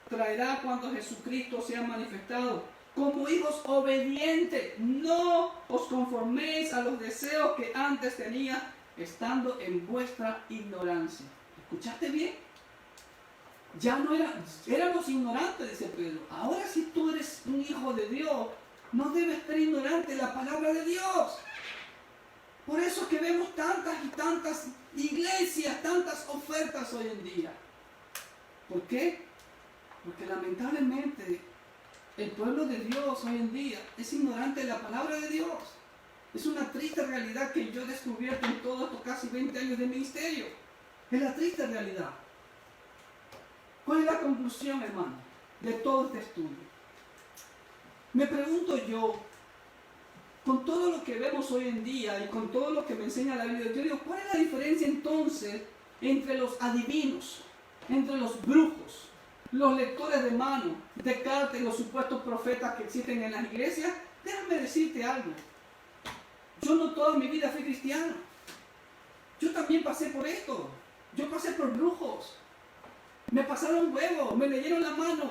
traerá cuando Jesucristo sea manifestado. Como hijos obedientes, no os conforméis a los deseos que antes tenía, estando en vuestra ignorancia. ¿Escuchaste bien? Ya no éramos ignorantes, dice Pedro. Ahora si tú eres un hijo de Dios, no debes ser ignorante de la palabra de Dios. Por eso que vemos tantas y tantas iglesias, tantas ofertas hoy en día. ¿Por qué? Porque lamentablemente el pueblo de Dios hoy en día es ignorante de la palabra de Dios. Es una triste realidad que yo he descubierto en todos estos casi 20 años de ministerio. Es la triste realidad. ¿Cuál es la conclusión, hermano, de todo este estudio? Me pregunto yo, con todo lo que vemos hoy en día y con todo lo que me enseña la Biblia, yo digo, ¿cuál es la diferencia entonces entre los adivinos, entre los brujos, los lectores de mano, de cartas y los supuestos profetas que existen en las iglesias? Déjame decirte algo. Yo no toda mi vida fui cristiano. Yo también pasé por esto. Yo pasé por brujos. Me pasaron huevos, me leyeron la mano.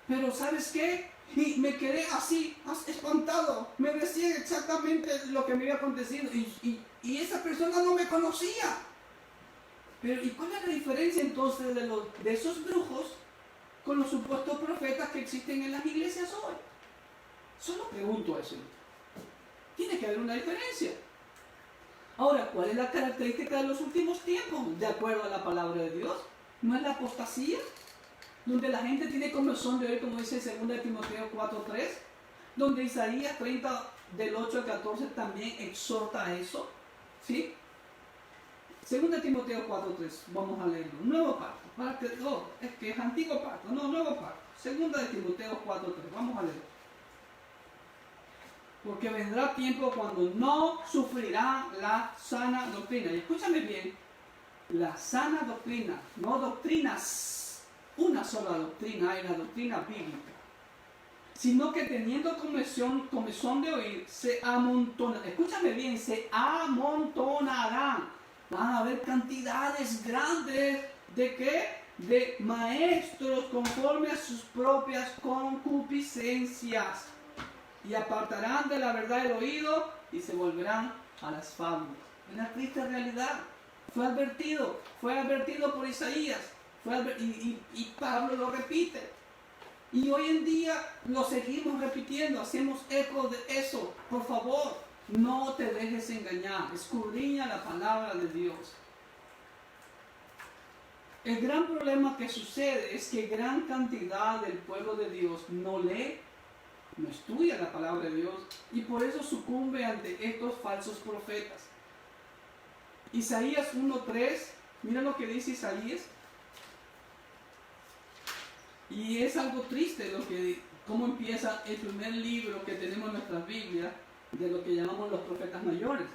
Pero ¿sabes qué? Y me quedé así, espantado. Me decían exactamente lo que me había acontecido. Y esa persona no me conocía. Pero ¿y cuál es la diferencia entonces de esos brujos con los supuestos profetas que existen en las iglesias hoy? Solo pregunto eso. Tiene que haber una diferencia. Ahora, ¿cuál es la característica de los últimos tiempos? De acuerdo a la palabra de Dios, ¿no es la apostasía? Donde la gente tiene comezón de oír, como dice 2 Timoteo 4:3, donde Isaías 30 del 8 al 14 también exhorta a eso, ¿sí? 2 Timoteo 4:3, vamos a leerlo. Nuevo pacto, es que es antiguo pacto, no, nuevo pacto. 2 Timoteo 4:3, vamos a leerlo. Porque vendrá tiempo cuando no sufrirá la sana doctrina. Y escúchame bien, la sana doctrina, no doctrinas, una sola doctrina, hay la doctrina bíblica. Sino que teniendo comezón de oír, se amontonarán. Escúchame bien, se amontonarán. Van a haber cantidades grandes de ¿qué? De maestros conforme a sus propias concupiscencias. Y apartarán de la verdad el oído y se volverán a las fábulas. Es una triste realidad. Fue advertido por Isaías. Y Pablo lo repite. Y hoy en día lo seguimos repitiendo, hacemos eco de eso. Por favor, no te dejes engañar. Escudriña la palabra de Dios. El gran problema que sucede es que gran cantidad del pueblo de Dios no lee, no estudia la palabra de Dios y por eso sucumbe ante estos falsos profetas. Isaías 1:3, mira lo que dice Isaías. Y es algo triste cómo empieza el primer libro que tenemos en nuestras Biblias de lo que llamamos los profetas mayores.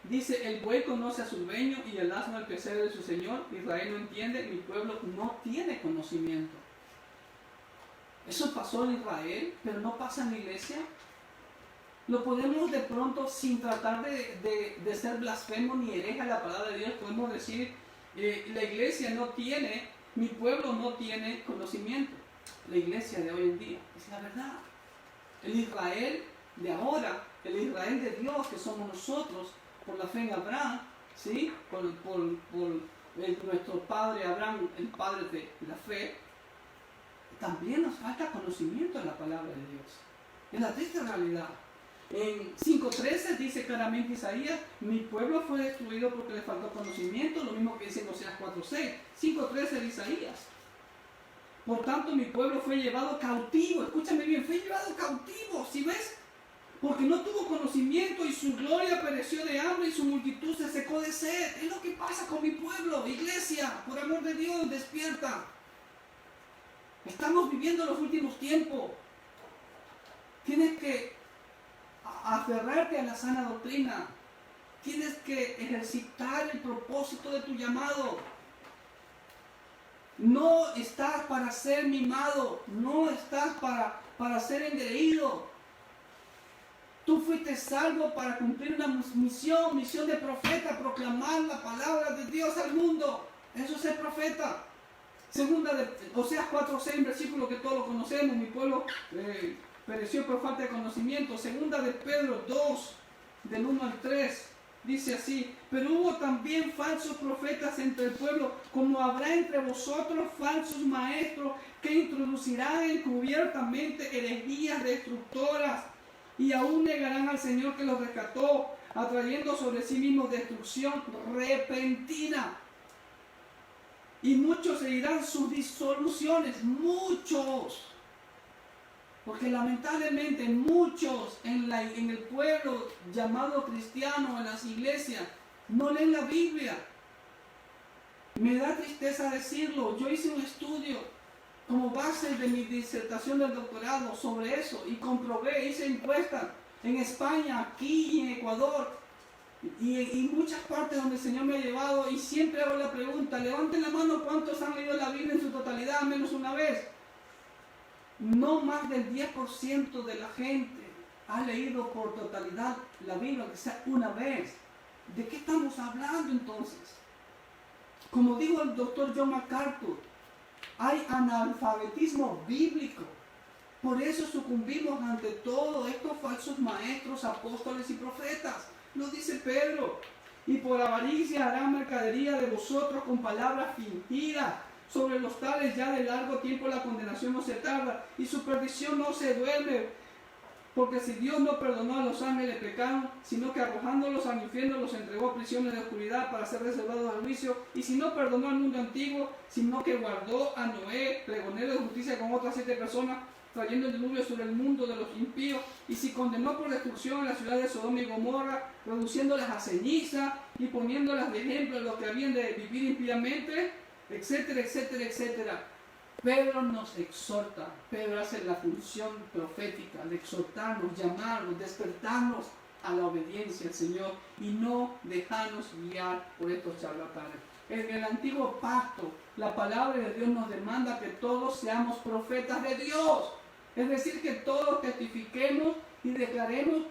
Dice, el buey conoce a su dueño y el asno al pesebre de su señor. Israel no entiende, mi pueblo no tiene conocimiento. Eso pasó en Israel, pero no pasa en la iglesia. Lo podemos de pronto, sin tratar de ser blasfemo ni hereje a la palabra de Dios, podemos decir, la iglesia no tiene mi pueblo no tiene conocimiento. La iglesia de hoy en día, es la verdad. El Israel de ahora, el Israel de Dios que somos nosotros, por la fe en Abraham, ¿sí? por nuestro padre Abraham, el padre de la fe, también nos falta conocimiento de la palabra de Dios. Es la triste realidad. En 5.13 dice claramente Isaías, mi pueblo fue destruido porque le faltó conocimiento, lo mismo que dice en Oseas 4.6, 5.13 de Isaías. Por tanto, mi pueblo fue llevado cautivo, escúchame bien, fue llevado cautivo, ¿sí ves? Porque no tuvo conocimiento y su gloria pereció de hambre y su multitud se secó de sed. Es lo que pasa con mi pueblo, iglesia, por amor de Dios, despierta. Estamos viviendo los últimos tiempos. Tienes que aferrarte a la sana doctrina. Tienes que ejercitar el propósito de tu llamado. No estás para ser mimado, no estás para ser engreído. Tú fuiste salvo para cumplir una misión de profeta, proclamar la palabra de Dios al mundo. Eso es ser profeta. Segunda de Oseas 4:6, versículo que todos lo conocemos, mi pueblo pereció por falta de conocimiento. Segunda de Pedro 2, del 1 al 3, dice así, pero hubo también falsos profetas entre el pueblo, como habrá entre vosotros falsos maestros que introducirán encubiertamente herejías destructoras y aún negarán al Señor que los rescató, atrayendo sobre sí mismos destrucción repentina. Y muchos seguirán sus disoluciones, muchos. Porque lamentablemente muchos en el pueblo llamado cristiano, en las iglesias, no leen la Biblia. Me da tristeza decirlo. Yo hice un estudio como base de mi disertación del doctorado sobre eso y comprobé, hice encuestas en España, aquí y en Ecuador y muchas partes donde el Señor me ha llevado, y siempre hago la pregunta, levanten la mano cuántos han leído la Biblia en su totalidad al menos una vez. No más del 10% de la gente ha leído por totalidad la Biblia, que sea una vez. ¿De qué estamos hablando entonces? Como dijo el doctor John MacArthur, hay analfabetismo bíblico. Por eso sucumbimos ante todos estos falsos maestros, apóstoles y profetas. Lo dice Pedro. Y por avaricia harán mercadería de vosotros con palabras fingidas. Sobre los tales ya de largo tiempo la condenación no se tarda y su perdición no se duerme. Porque si Dios no perdonó a los ángeles pecaron, sino que arrojándolos al infierno los entregó a prisiones de oscuridad para ser reservados al juicio. Y si no perdonó al mundo antiguo, sino que guardó a Noé, pregonero de justicia, con otras 7 personas, trayendo el diluvio sobre el mundo de los impíos. Y si condenó por destrucción a la ciudad de Sodoma y Gomorra, reduciéndolas a ceniza y poniéndolas de ejemplo a los que habían de vivir impíamente, etcétera, etcétera, etcétera. Pedro nos exhorta, Pedro hace la función profética de exhortarnos, llamarnos, despertarnos a la obediencia al Señor y no dejarnos guiar por estos charlatanes. En el antiguo pacto, la palabra de Dios nos demanda que todos seamos profetas de Dios. Es decir, que todos testifiquemos y declaremos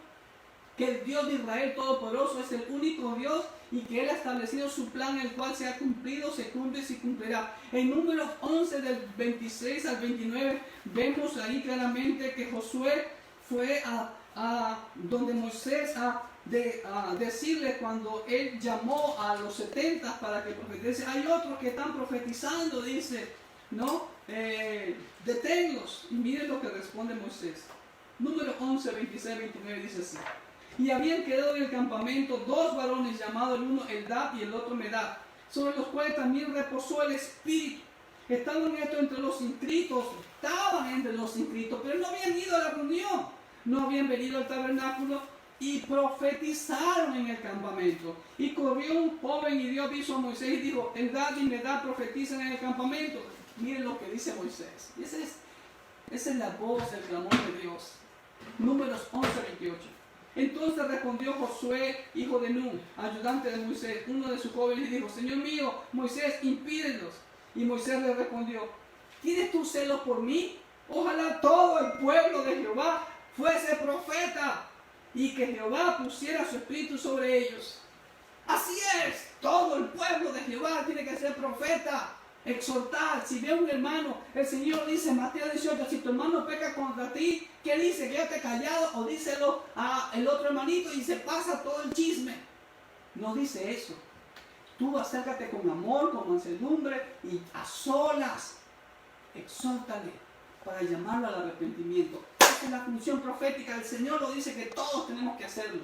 que el Dios de Israel Todopoderoso es el único Dios y que Él ha establecido su plan, el cual se ha cumplido, se cumple y se cumplirá. En Números 11 del 26 al 29 vemos ahí claramente que Josué fue a donde Moisés a decirle cuando él llamó a los 70 para que profetice. Hay otros que están profetizando, dice, ¿no? Deténlos. Y miren lo que responde Moisés. Número 11, 26, 29 dice así. Y habían quedado en el campamento 2 varones llamados el uno Eldad y el otro Medad, sobre los cuales también reposó el Espíritu. Estaban estos entre los inscritos, pero no habían ido a la reunión, no habían venido al tabernáculo y profetizaron en el campamento. Y corrió un joven y dio aviso a Moisés y dijo, Eldad y Medad profetizan en el campamento. Miren lo que dice Moisés. Esa es la voz del clamor de Dios. Números 11, 28. Entonces respondió Josué, hijo de Nun, ayudante de Moisés, uno de sus jóvenes, y dijo, Señor mío, Moisés, impídelos. Y Moisés le respondió, ¿tienes tú celos por mí? Ojalá todo el pueblo de Jehová fuese profeta, y que Jehová pusiera su espíritu sobre ellos. Así es, todo el pueblo de Jehová tiene que ser profeta. Exhortar. Si ve a un hermano, el Señor dice en Mateo 18, si tu hermano peca contra ti, ¿qué dice? Quédate callado o díselo a el otro hermanito y se pasa todo el chisme. No dice eso. Tú acércate con amor, con mansedumbre y a solas. Exhórtale para llamarlo al arrepentimiento. Esa es la función profética. El Señor lo dice que todos tenemos que hacerlo.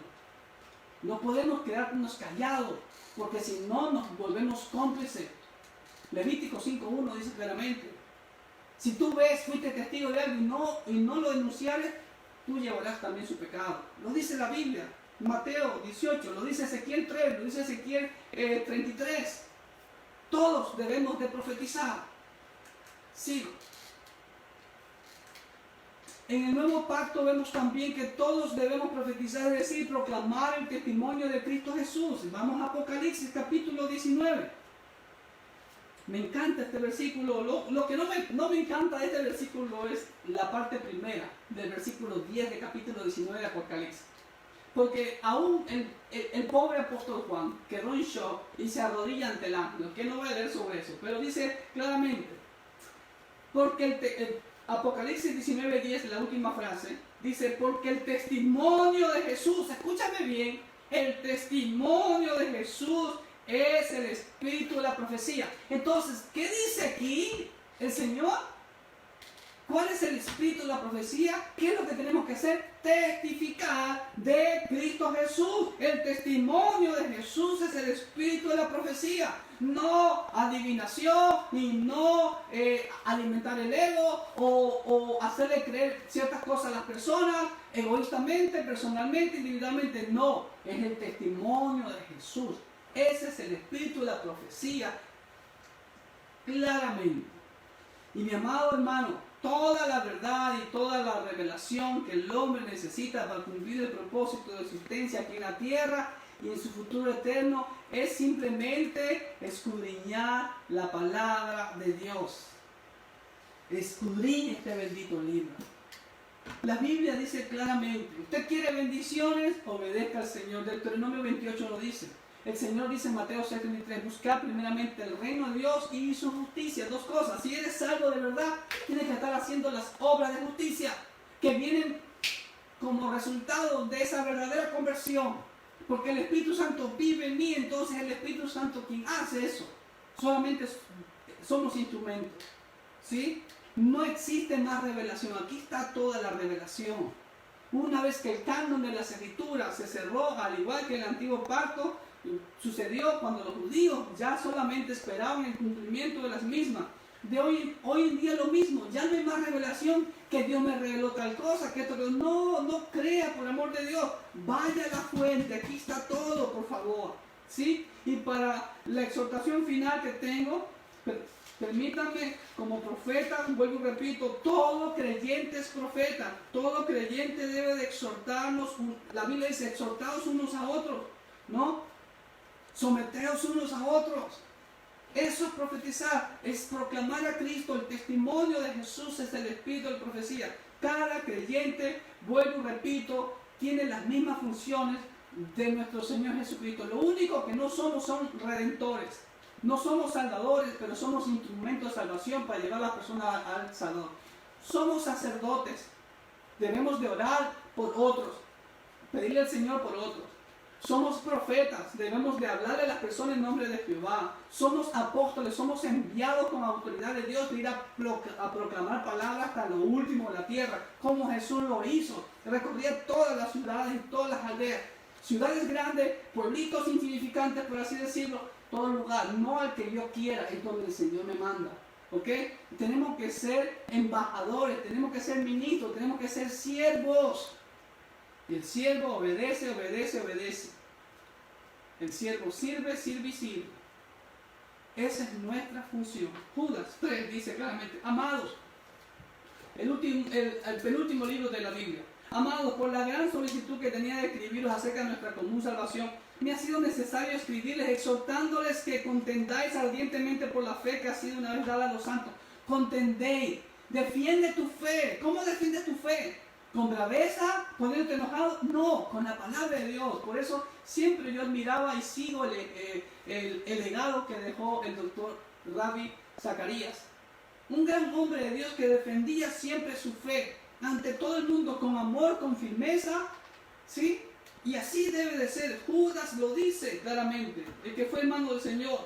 No podemos quedarnos callados, porque si no nos volvemos cómplices. Levítico 5.1 dice claramente, si tú ves, fuiste testigo de algo y no lo denunciares, tú llevarás también su pecado. Lo dice la Biblia, Mateo 18, lo dice Ezequiel 3, lo dice Ezequiel 33. Todos debemos de profetizar. Sigo. En el nuevo pacto vemos también que todos debemos profetizar, es decir, proclamar el testimonio de Cristo Jesús. Vamos a Apocalipsis capítulo 19. Me encanta este versículo. Lo que no me encanta de este versículo es la parte primera del versículo 10 del capítulo 19 de Apocalipsis. Porque aún el pobre apóstol Juan quedó en shock y se arrodilla ante el ángel, que no voy a leer sobre eso, pero dice claramente, porque el Apocalipsis 19:10, la última frase, dice, porque el testimonio de Jesús, escúchame bien, el testimonio de Jesús es el espíritu de la profecía. Entonces, ¿qué dice aquí el Señor? ¿Cuál es el espíritu de la profecía? ¿Qué es lo que tenemos que hacer? Testificar de Cristo Jesús. El testimonio de Jesús es el espíritu de la profecía. No adivinación, ni no alimentar el ego o hacerle creer ciertas cosas a las personas, egoístamente, personalmente, individualmente. No, es el testimonio de Jesús. Ese es el espíritu de la profecía, claramente. Y mi amado hermano, toda la verdad y toda la revelación que el hombre necesita para cumplir el propósito de existencia aquí en la tierra y en su futuro eterno es simplemente escudriñar la palabra de Dios. Escudriñe este bendito libro. La Biblia dice claramente, usted quiere bendiciones, obedezca al Señor. Deuteronomio 28 lo dice. El Señor dice en Mateo 7:23, buscar primeramente el reino de Dios y su justicia. Dos cosas, si eres salvo de verdad, tienes que estar haciendo las obras de justicia que vienen como resultado de esa verdadera conversión. Porque el Espíritu Santo vive en mí, entonces el Espíritu Santo quien hace eso. Solamente somos instrumentos. ¿Sí? No existe más revelación, aquí está toda la revelación. Una vez que el canon de las Escrituras se cerró, al igual que el antiguo pacto, sucedió cuando los judíos ya solamente esperaban el cumplimiento de las mismas. De hoy en día lo mismo, ya no hay más revelación que Dios me reveló tal cosa, que esto, no crea por amor de Dios, vaya a la fuente, aquí está todo, por favor. ¿Sí? Y para la exhortación final que tengo, permítanme, como profeta, vuelvo y repito, todo creyente es profeta, todo creyente debe de exhortarnos, la Biblia dice, exhortados unos a otros, ¿no? Someteos unos a otros. Eso es profetizar, es proclamar a Cristo. El testimonio de Jesús es el espíritu de la profecía. Cada creyente, vuelvo y repito, tiene las mismas funciones de nuestro Señor Jesucristo. Lo único que no somos son redentores. No somos salvadores, pero somos instrumentos de salvación para llevar a la persona al Salvador. Somos sacerdotes. Debemos de orar por otros, pedirle al Señor por otros. Somos profetas, debemos de hablarle a las personas en nombre de Jehová. Somos apóstoles, somos enviados con autoridad de Dios de ir a proclamar palabras hasta lo último de la tierra, como Jesús lo hizo. Recorría todas las ciudades y todas las aldeas, ciudades grandes, pueblitos insignificantes, por así decirlo, todo lugar, no al que yo quiera, es donde el Señor me manda. ¿Ok? Tenemos que ser embajadores, tenemos que ser ministros, tenemos que ser siervos. Y el siervo obedece, obedece, obedece. El siervo sirve, sirve y sirve. Esa es nuestra función. Judas 3 dice claramente, amados, el penúltimo libro de la Biblia, amados, por la gran solicitud que tenía de escribiros acerca de nuestra común salvación, me ha sido necesario escribirles, exhortándoles que contendáis ardientemente por la fe que ha sido una vez dada a los santos. Contendéis, defiende tu fe. ¿Cómo defiendes tu fe? con braveza, poniéndote enojado, no, con la palabra de Dios. Por eso siempre yo admiraba y sigo el legado que dejó el doctor Ravi Zacarías. Un gran hombre de Dios que defendía siempre su fe ante todo el mundo con amor, con firmeza, ¿sí? Y así debe de ser. Judas lo dice claramente, el que fue hermano del Señor,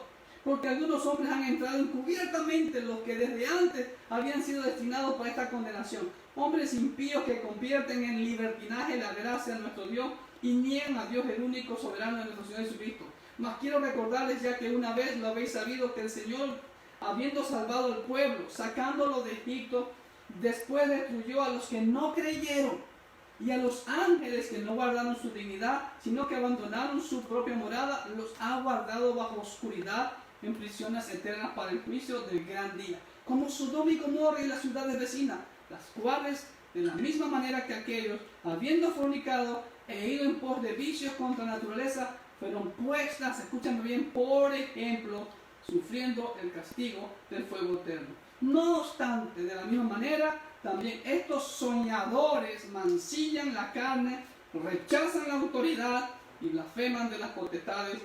porque algunos hombres han entrado encubiertamente, los que desde antes habían sido destinados para esta condenación. Hombres impíos que convierten en libertinaje la gracia de nuestro Dios y niegan a Dios, el único soberano de nuestro Señor Jesucristo. Mas quiero recordarles, ya que una vez lo habéis sabido, que el Señor, habiendo salvado al pueblo, sacándolo de Egipto, después destruyó a los que no creyeron y a los ángeles que no guardaron su dignidad, sino que abandonaron su propia morada, los ha guardado bajo oscuridad en prisiones eternas para el juicio del gran día, como Sodoma y Gomorra y las ciudades vecinas, las cuales, de la misma manera que aquellos, habiendo fornicado e ido en pos de vicios contra la naturaleza, fueron puestas, escúchame bien, por ejemplo, sufriendo el castigo del fuego eterno. No obstante, de la misma manera, también estos soñadores mancillan la carne, rechazan la autoridad y blasfeman de las potestades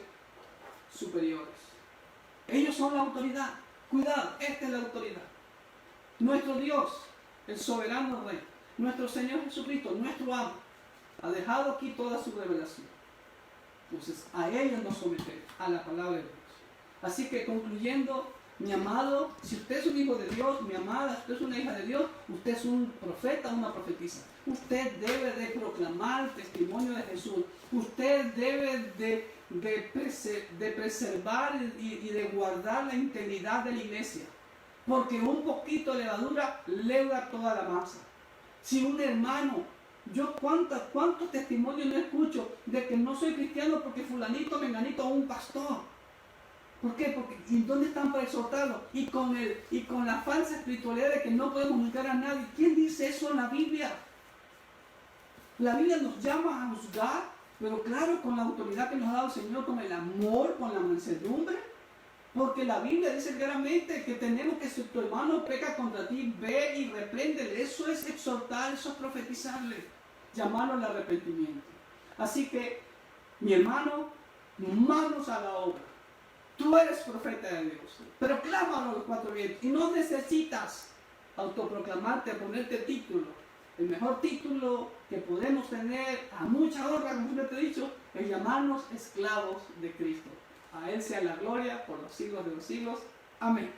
superiores. Ellos son la autoridad. Cuidado, esta es la autoridad. Nuestro Dios, el soberano Rey, nuestro Señor Jesucristo, nuestro amo, ha dejado aquí toda su revelación. Entonces, a ellos nos sometemos, a la palabra de Dios. Así que concluyendo, mi amado, si usted es un hijo de Dios, mi amada, si usted es una hija de Dios, usted es un profeta o una profetisa. Usted debe de proclamar el testimonio de Jesús. Usted debe de preservar y de guardar la integridad de la iglesia. Porque un poquito de levadura leuda toda la masa. Si un hermano, yo cuántos testimonios no escucho de que no soy cristiano porque fulanito, menganito o un pastor. ¿Por qué? Porque ¿y dónde están para exhortarlo? Y con la falsa espiritualidad de que no podemos juzgar a nadie. ¿Quién dice eso en la Biblia? La Biblia nos llama a juzgar, pero claro, con la autoridad que nos ha dado el Señor, con el amor, con la mansedumbre. Porque la Biblia dice claramente que tenemos que, si tu hermano peca contra ti, ve y repréndele. Eso es exhortar, eso es profetizarle, llamarlo al arrepentimiento. Así que, mi hermano, manos a la obra. Tú eres profeta de Dios, proclámalo a los cuatro vientos y no necesitas autoproclamarte, ponerte título. El mejor título que podemos tener, a mucha honra, como siempre te he dicho, es llamarnos esclavos de Cristo. A Él sea la gloria por los siglos de los siglos. Amén.